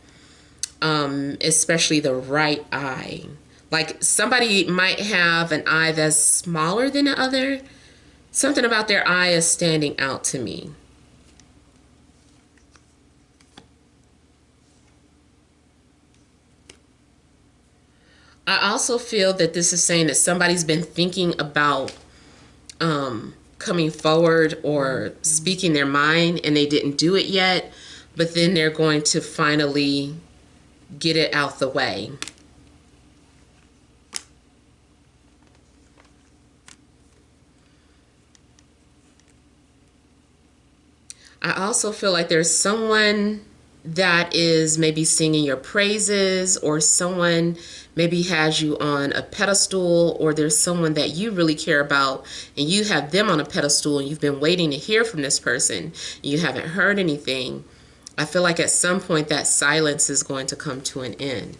especially the right eye. Like somebody might have an eye that's smaller than the other. Something about their eye is standing out to me. I also feel that this is saying that somebody's been thinking about coming forward or speaking their mind and they didn't do it yet, but then they're going to finally get it out the way. I also feel like there's someone that is maybe singing your praises, or someone maybe has you on a pedestal, or there's someone that you really care about and you have them on a pedestal and you've been waiting to hear from this person and you haven't heard anything. I feel like at some point that silence is going to come to an end.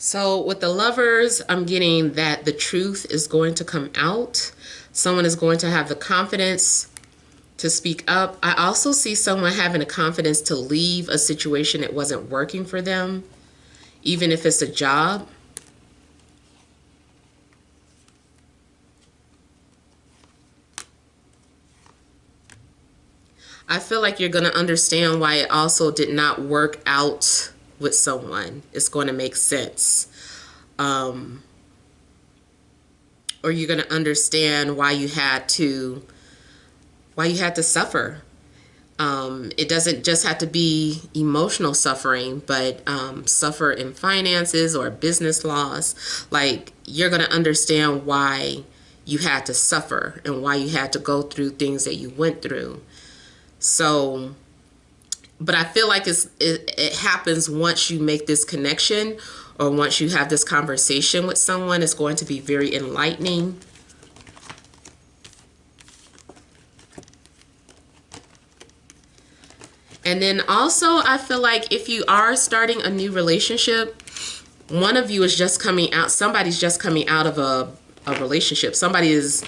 So with the Lovers, I'm getting that the truth is going to come out. Someone is going to have the confidence to speak up. I also see someone having the confidence to leave a situation that wasn't working for them, even if it's a job. I feel like you're going to understand why it also did not work out with someone. It's going to make sense. Or you're going to understand why you had to suffer. It doesn't just have to be emotional suffering, but suffer in finances or business loss. Like, you're going to understand why you had to suffer and why you had to go through things that you went through. So, but I feel like it happens once you make this connection, or once you have this conversation with someone. It's going to be very enlightening. And then also, I feel like if you are starting a new relationship, one of you is just coming out. Somebody's just coming out of a relationship. Somebody is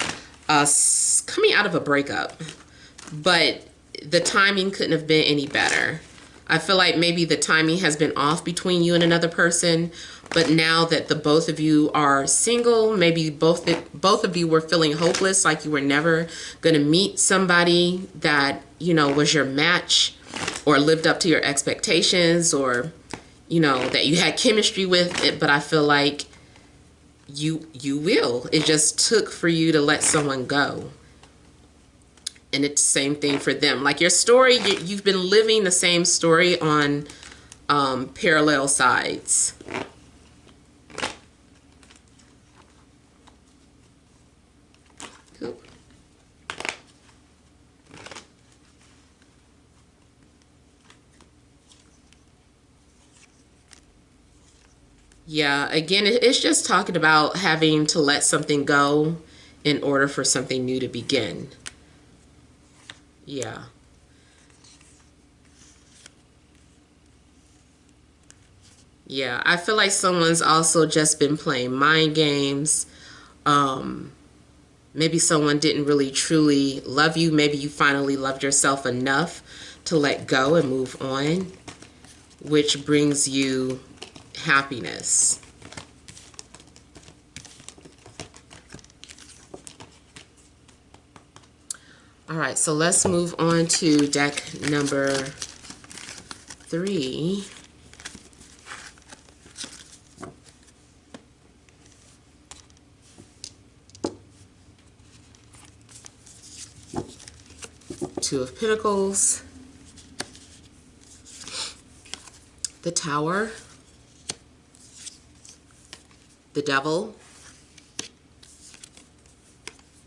coming out of a breakup. But the timing couldn't have been any better. I feel like maybe the timing has been off between you and another person. But now that the both of you are single, maybe both of you were feeling hopeless, like you were never going to meet somebody that, you know, was your match or lived up to your expectations, or, you know, that you had chemistry with it. But I feel like you will. It just took for you to let someone go. And it's the same thing for them. Like your story, you've been living the same story on parallel sides. Cool. Yeah, again, it's just talking about having to let something go in order for something new to begin. Yeah. Yeah, I feel like someone's also just been playing mind games. Um, Maybe someone didn't really truly love you. Maybe you finally loved yourself enough to let go and move on, which brings you happiness. All right, so let's move on to deck number 3. Two of Pentacles, the Tower, the Devil,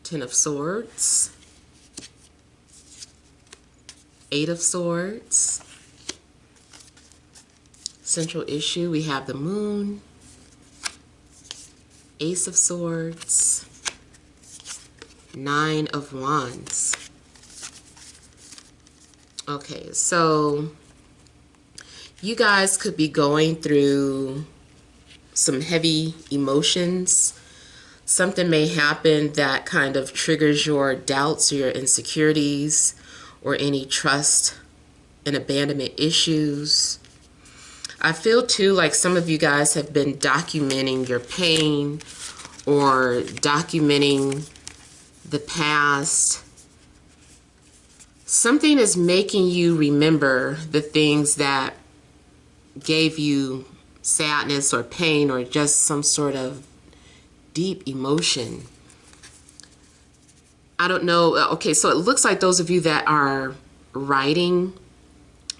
Ten of Swords, Eight of Swords. Central issue, we have the Moon, Ace of Swords, Nine of Wands. Okay, so you guys could be going through some heavy emotions. Something may happen that kind of triggers your doubts or your insecurities or any trust and abandonment issues. I feel too like some of you guys have been documenting your pain or documenting the past. Something is making you remember the things that gave you sadness or pain or just some sort of deep emotion. I don't know. Okay, so it looks like those of you that are writing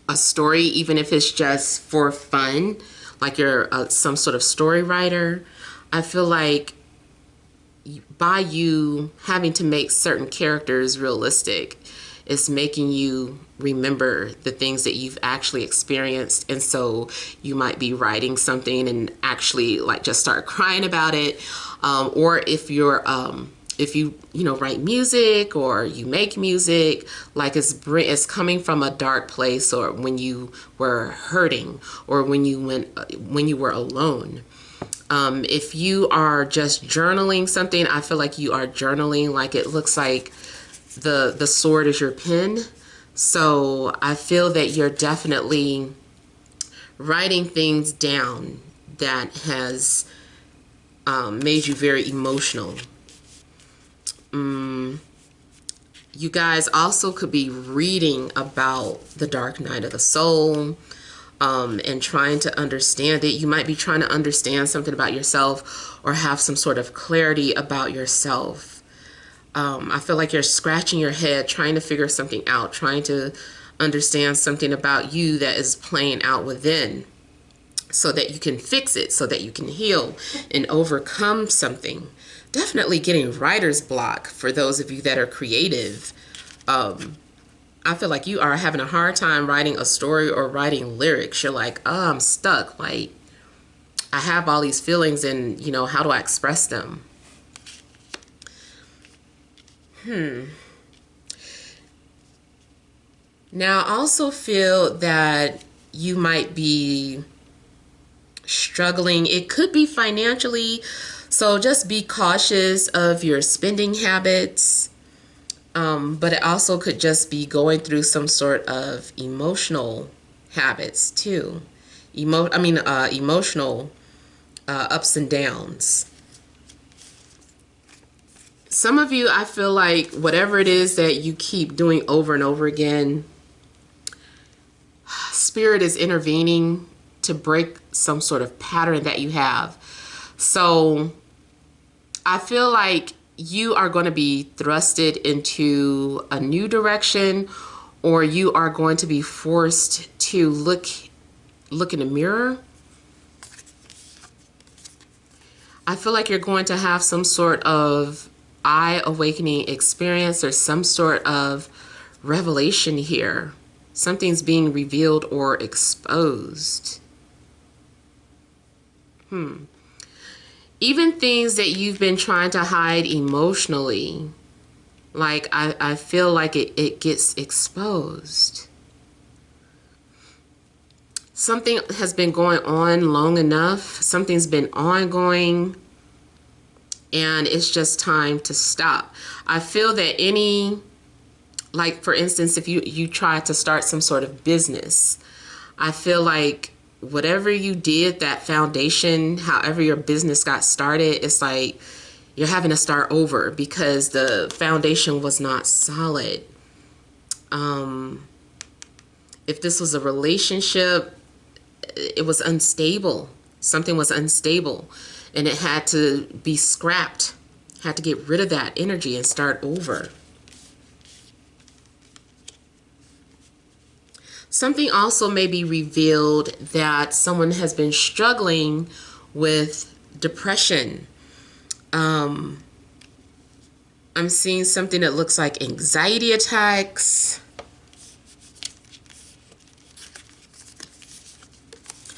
a story, even if it's just for fun, like you're some sort of story writer, I feel like by you having to make certain characters realistic, it's making you remember the things that you've actually experienced. And so you might be writing something and actually like just start crying about it. Or if you're if you write music or you make music, like it's coming from a dark place, or when you were hurting, or when you were alone. If you are just journaling something, I feel like you are journaling, like it looks like the sword is your pen. So I feel that you're definitely writing things down that has made you very emotional. You guys also could be reading about the dark night of the soul, and trying to understand it. You might be trying to understand something about yourself or have some sort of clarity about yourself. I feel like you're scratching your head, trying to figure something out, trying to understand something about you that is playing out within, so that you can fix it, so that you can heal and overcome something. Definitely getting writer's block for those of you that are creative. I feel like you are having a hard time writing a story or writing lyrics. You're like, oh, I'm stuck. Like, I have all these feelings and, how do I express them? Now, I also feel that you might be struggling. It could be financially, so just be cautious of your spending habits. But it also could just be going through some sort of emotional habits too. Emotional ups and downs. Some of you, I feel like whatever it is that you keep doing over and over again, Spirit is intervening to break some sort of pattern that you have. So I feel like you are going to be thrusted into a new direction, or you are going to be forced to look in the mirror. I feel like you're going to have some sort of eye awakening experience or some sort of revelation here. Something's being revealed or exposed. Even things that you've been trying to hide emotionally, like I feel like it gets exposed. Something has been going on long enough. Something's been ongoing. And it's just time to stop. I feel that like for instance, if you try to start some sort of business, I feel like whatever you did, that foundation, however your business got started, it's like you're having to start over because the foundation was not solid. If this was a relationship, it was unstable. Something was unstable and it had to be scrapped. Had to get rid of that energy and start over. Something also may be revealed that someone has been struggling with depression. I'm seeing something that looks like anxiety attacks.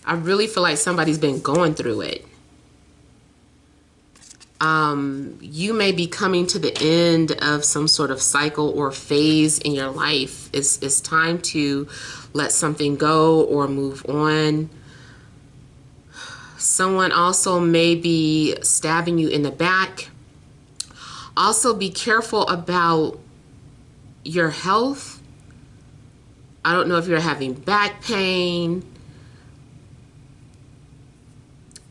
I really feel like somebody's been going through it. You may be coming to the end of some sort of cycle or phase in your life. It's time to let something go or move on. Someone also may be stabbing you in the back. Also, be careful about your health. I don't know if you're having back pain.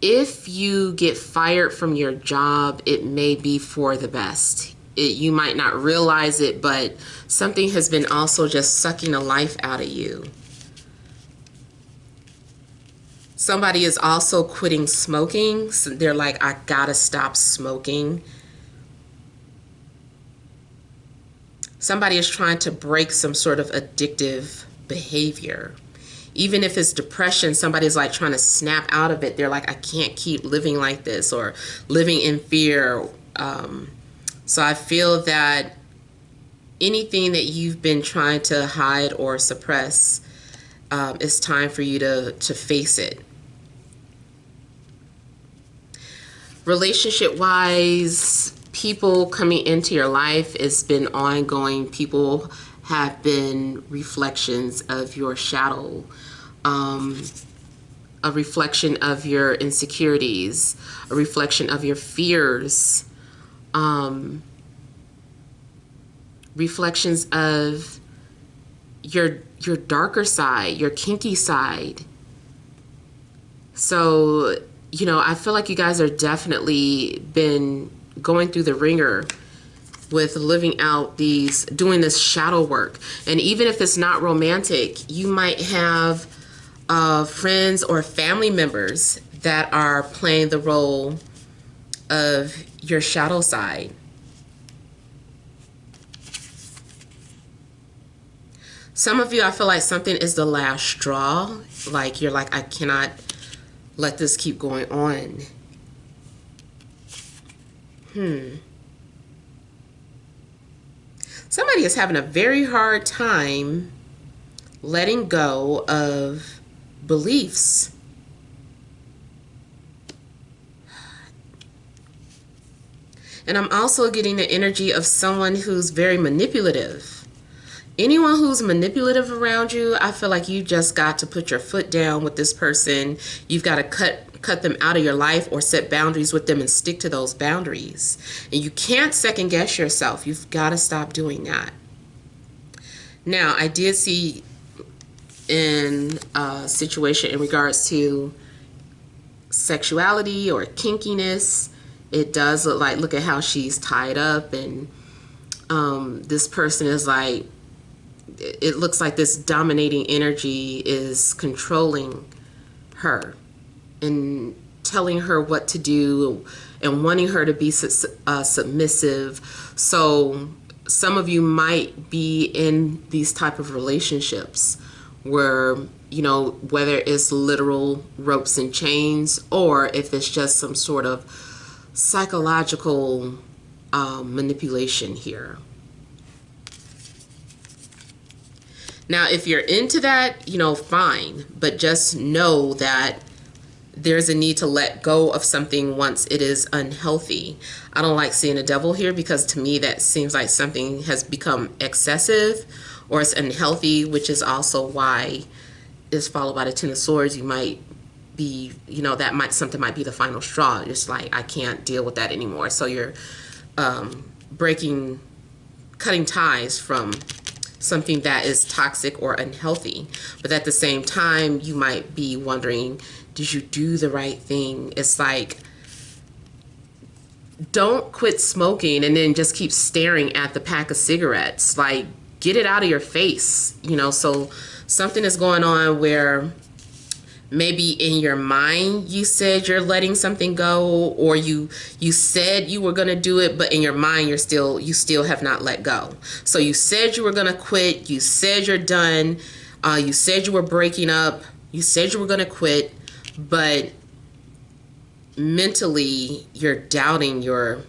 If you get fired from your job, it may be for the best. You might not realize it, but something has been also just sucking the life out of you. Somebody is also quitting smoking. So they're like, I gotta stop smoking. Somebody is trying to break some sort of addictive behavior. Even if it's depression, somebody's like trying to snap out of it. They're like, I can't keep living like this or living in fear. So I feel that anything that you've been trying to hide or suppress, it's time for you to face it. Relationship-wise, people coming into your life, it's been ongoing. People have been reflections of your shadow, a reflection of your insecurities, a reflection of your fears, reflections of your darker side, your kinky side. So, you know, I feel like you guys are definitely been going through the ringer with living out doing this shadow work. And even if it's not romantic, you might have friends or family members that are playing the role of your shadow side. Some of you, I feel like something is the last straw. Like you're like, I cannot let this keep going on. Somebody is having a very hard time letting go of beliefs. And I'm also getting the energy of someone who's very manipulative. Anyone who's manipulative around you, I feel like you just got to put your foot down with this person. You've got to cut them out of your life or set boundaries with them and stick to those boundaries. And you can't second guess yourself. You've got to stop doing that. Now, I did see in a situation in regards to sexuality or kinkiness, it does look at how she's tied up, and this person is like, it looks like this dominating energy is controlling her and telling her what to do and wanting her to be submissive. So some of you might be in these type of relationships where, you know, whether it's literal ropes and chains or if it's just some sort of psychological manipulation here. Now, if you're into that, you know, fine, but just know that there's a need to let go of something once it is unhealthy. I don't like seeing a devil here because to me that seems like something has become excessive or it's unhealthy, which is also why it's followed by the Ten of Swords. You might be, you know, that might something might be the final straw. It's like, I can't deal with that anymore. So you're cutting ties from something that is toxic or unhealthy. But at the same time, you might be wondering, did you do the right thing? It's like, don't quit smoking and then just keep staring at the pack of cigarettes. Like, get it out of your face, you know. So something is going on where maybe in your mind you said you're letting something go, or you said you were going to do it, but in your mind you still have not let go. So you said you were going to quit, you said you're done, you said you were breaking up, you said you were going to quit, but mentally you're doubting your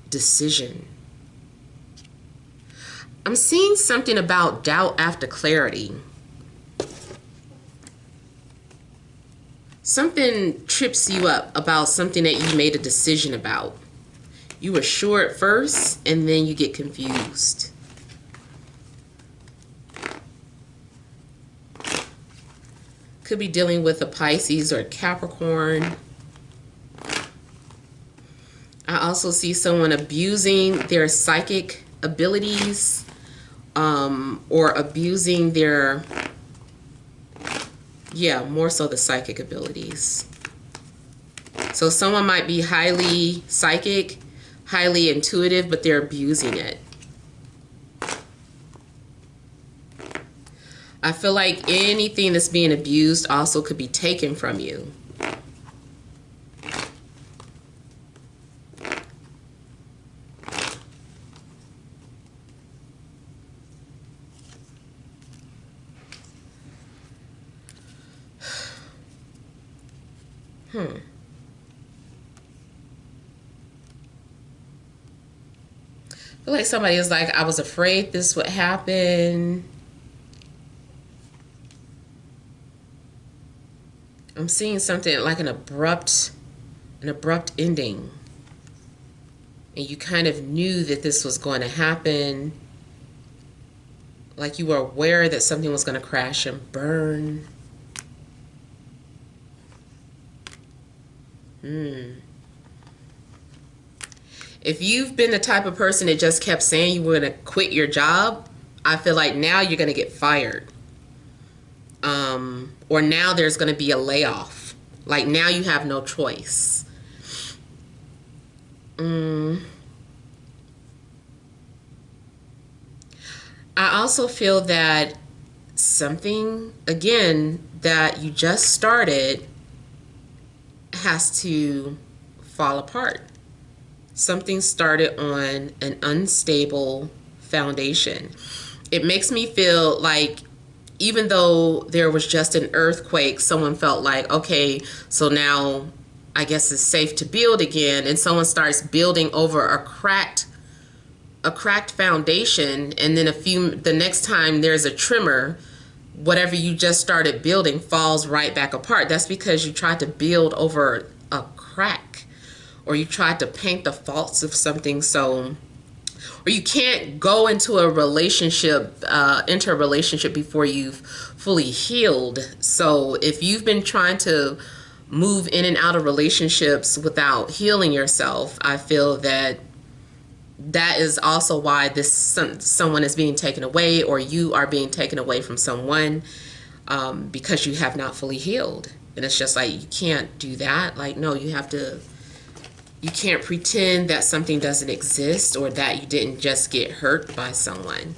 decision. I'm seeing something about doubt after clarity. Something trips you up about something that you made a decision about. You were sure at first, and then you get confused. Could be dealing with a Pisces or a Capricorn. I also see someone abusing their psychic abilities, or abusing their, more so the psychic abilities. So someone might be highly psychic, highly intuitive, but they're abusing it. I feel like anything that's being abused also could be taken from you. I feel like somebody is like, I was afraid this would happen. I'm seeing something like an abrupt ending. And you kind of knew that this was going to happen. Like you were aware that something was going to crash and burn. If you've been the type of person that just kept saying you were going to quit your job, I feel like now you're going to get fired. Or now there's going to be a layoff. Like now you have no choice. I also feel that something, again, that you just started has to fall apart. Something started on an unstable foundation. It makes me feel like even though there was just an earthquake, someone felt like, okay, so now I guess it's safe to build again, and someone starts building over a cracked foundation, and then the next time there's a tremor, whatever you just started building falls right back apart. That's because you tried to build over a crack, or you tried to paint the faults of something. So, or you can't go into a relationship, before you've fully healed. So if you've been trying to move in and out of relationships without healing yourself, I feel that is also why someone is being taken away, or you are being taken away from someone, because you have not fully healed. And it's just like, you can't do that. Like, no, you can't pretend that something doesn't exist, or that you didn't just get hurt by someone.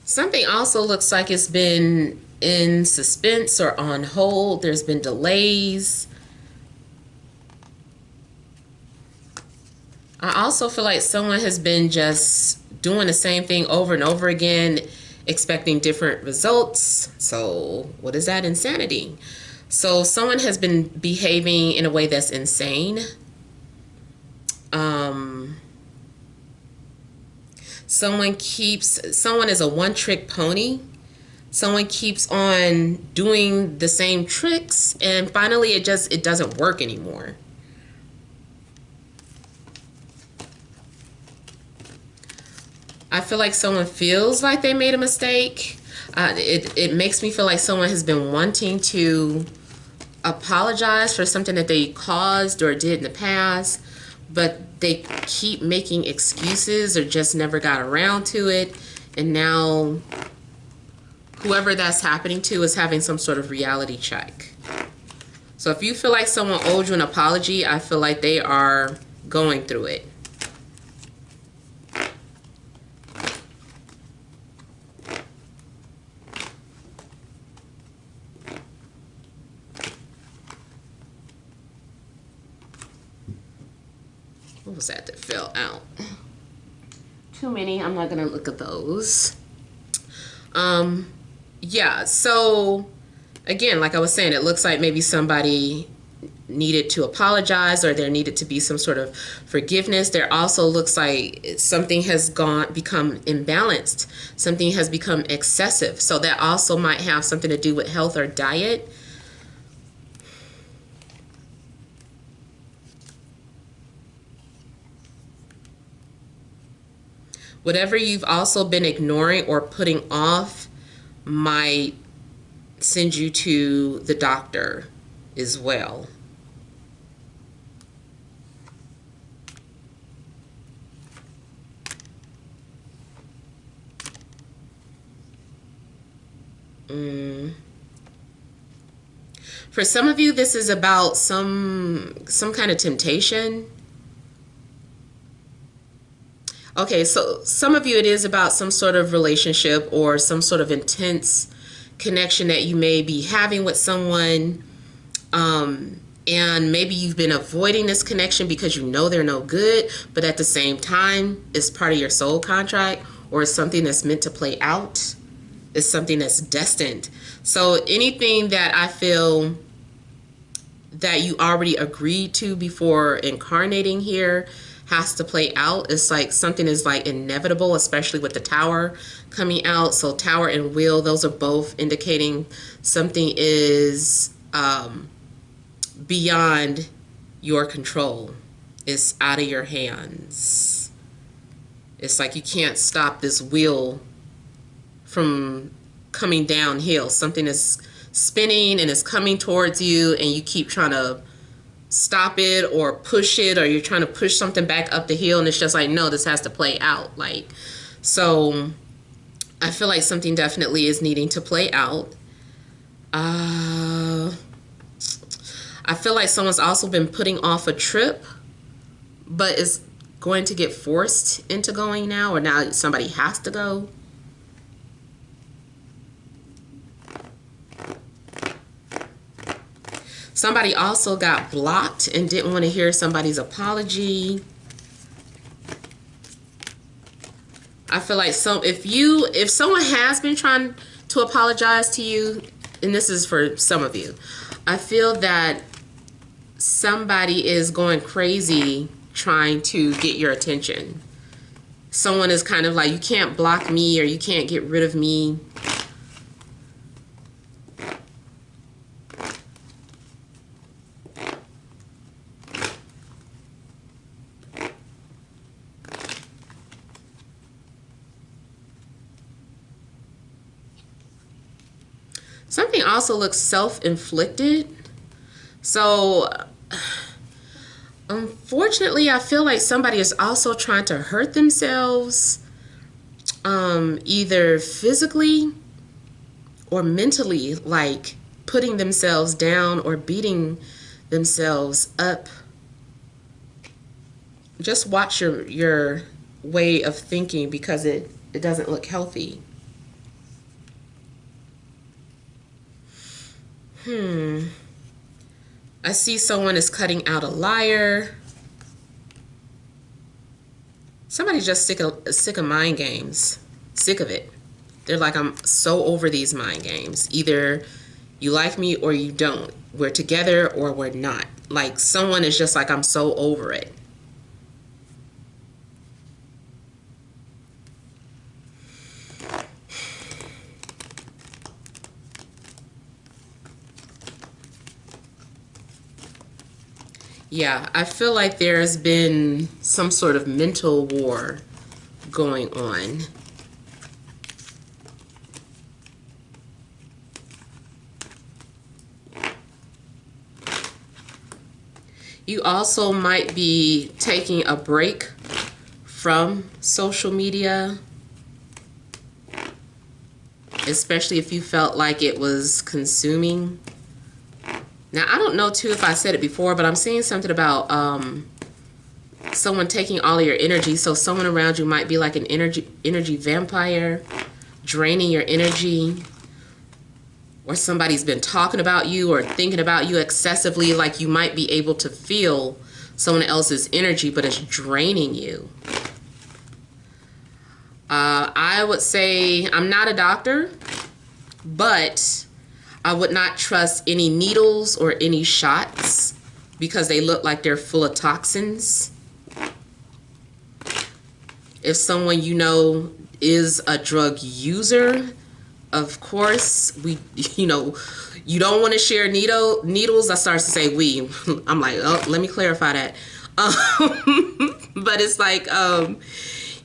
Something also looks like it's been in suspense or on hold. There's been delays. I also feel like someone has been just doing the same thing over and over again, expecting different results. So, what is that? Insanity. So, someone has been behaving in a way that's insane. Um, someone is a one-trick pony. Someone keeps on doing the same tricks, and finally it doesn't work anymore. I feel like someone feels like they made a mistake. It makes me feel like someone has been wanting to apologize for something that they caused or did in the past, but they keep making excuses or just never got around to it. And now whoever that's happening to is having some sort of reality check. So if you feel like someone owed you an apology, I feel like they are going through it. What was that fell out? Too many. I'm not going to look at those. Yeah, so again, like I was saying, it looks like maybe somebody needed to apologize or there needed to be some sort of forgiveness. There also looks like something has become imbalanced. Something has become excessive. So that also might have something to do with health or diet. Whatever you've also been ignoring or putting off might send you to the doctor as well. For some of you, this is about some kind of temptation. Okay, so some of you, it is about some sort of relationship or some sort of intense connection that you may be having with someone. And maybe you've been avoiding this connection because you know they're no good, but at the same time, it's part of your soul contract or it's something that's meant to play out. It's something that's destined. So anything that I feel that you already agreed to before incarnating here has to play out. It's like something is like inevitable, especially with the Tower coming out. So Tower and Wheel, those are both indicating something is beyond your control. It's out of your hands. It's like you can't stop this wheel from coming downhill. Something is spinning and it's coming towards you and you keep trying to stop it or push it, or you're trying to push something back up the hill and it's just like, no, this has to play out. Like, so I feel like something definitely is needing to play out. I feel like someone's also been putting off a trip, but is going to get forced into going now, or now somebody has to go. Somebody also got blocked and didn't want to hear somebody's apology. I feel like if someone has been trying to apologize to you, and this is for some of you, I feel that somebody is going crazy trying to get your attention. Someone is kind of like, you can't block me or you can't get rid of me. Something also looks self-inflicted. So, unfortunately, I feel like somebody is also trying to hurt themselves, either physically or mentally, like putting themselves down or beating themselves up. Just watch your way of thinking, because it doesn't look healthy. I see someone is cutting out a liar. Somebody's just sick of mind games. Sick of it. They're like, I'm so over these mind games. Either you like me or you don't. We're together or we're not. Like, someone is just like, I'm so over it. Yeah, I feel like there's been some sort of mental war going on. You also might be taking a break from social media, especially if you felt like it was consuming. Now, I don't know, too, if I said it before, but I'm seeing something about someone taking all of your energy. So someone around you might be like an energy vampire, draining your energy. Or somebody's been talking about you or thinking about you excessively, like you might be able to feel someone else's energy, but it's draining you. I would say, I'm not a doctor, but I would not trust any needles or any shots because they look like they're full of toxins. If someone you know is a drug user, of course, you don't want to share needles. I start to say we. I'm like, oh, let me clarify that. But it's like,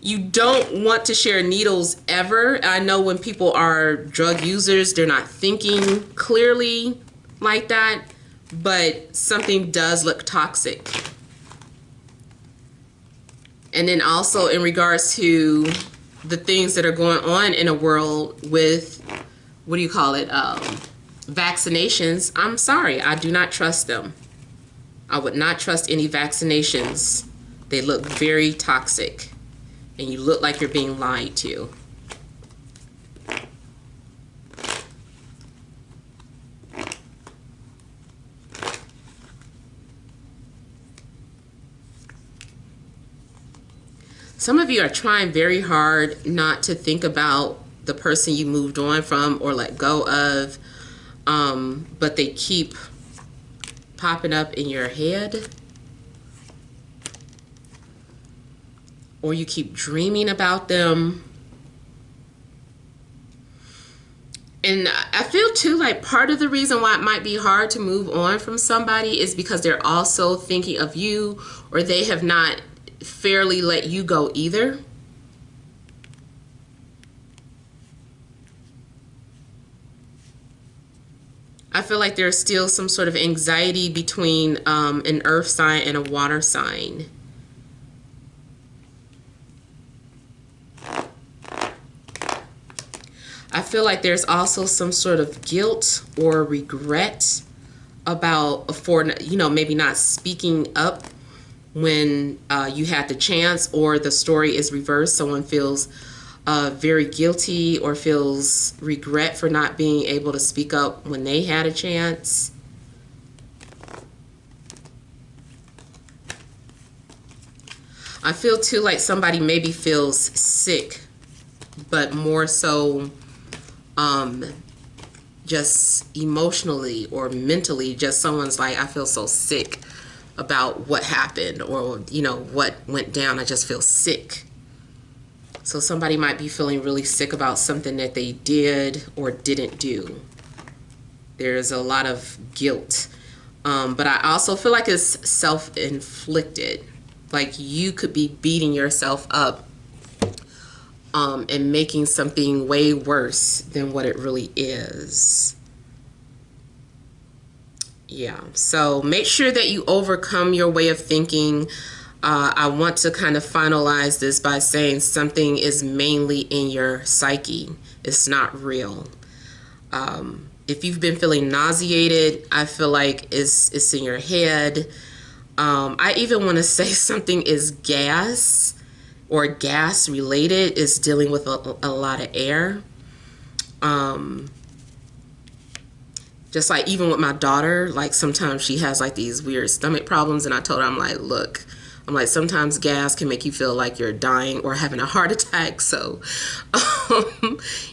you don't want to share needles ever. I know when people are drug users, they're not thinking clearly like that, but something does look toxic. And then also in regards to the things that are going on in a world with, what do you call it, vaccinations, I'm sorry, I do not trust them. I would not trust any vaccinations. They look very toxic, and you look like you're being lied to. Some of you are trying very hard not to think about the person you moved on from or let go of, but they keep popping up in your head. Or you keep dreaming about them. And I feel too like part of the reason why it might be hard to move on from somebody is because they're also thinking of you, or they have not fairly let you go either. I feel like there's still some sort of anxiety between an earth sign and a water sign. I feel like there's also some sort of guilt or regret about maybe not speaking up when you had the chance, or the story is reversed. Someone feels very guilty or feels regret for not being able to speak up when they had a chance. I feel too like somebody maybe feels sick, but more so just emotionally or mentally, just someone's like, I feel so sick about what happened, or what went down. I just feel sick. So somebody might be feeling really sick about something that they did or didn't do. There's a lot of guilt, but I also feel like it's self-inflicted. Like you could be beating yourself up and making something way worse than what it really is. Yeah, so make sure that you overcome your way of thinking. I want to kind of finalize this by saying something is mainly in your psyche. It's not real. If you've been feeling nauseated, I feel like it's in your head. I even want to say something is gas or gas related. Is dealing with a lot of air. Just like even with my daughter, like sometimes she has like these weird stomach problems, and I told her, I'm like, look, I'm like, sometimes gas can make you feel like you're dying or having a heart attack. So,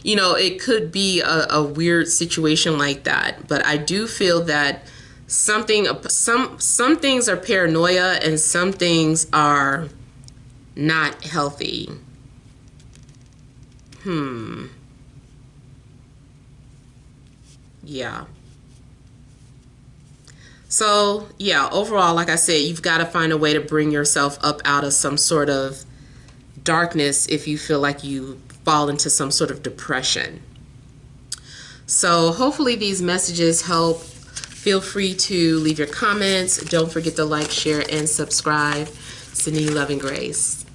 you know, it could be a weird situation like that. But I do feel that some things are paranoia and some things are not healthy. Yeah. So, yeah, overall, like I said, you've got to find a way to bring yourself up out of some sort of darkness if you feel like you fall into some sort of depression. So, hopefully, these messages help. Feel free to leave your comments. Don't forget to like, share, and subscribe. Sending you love and grace.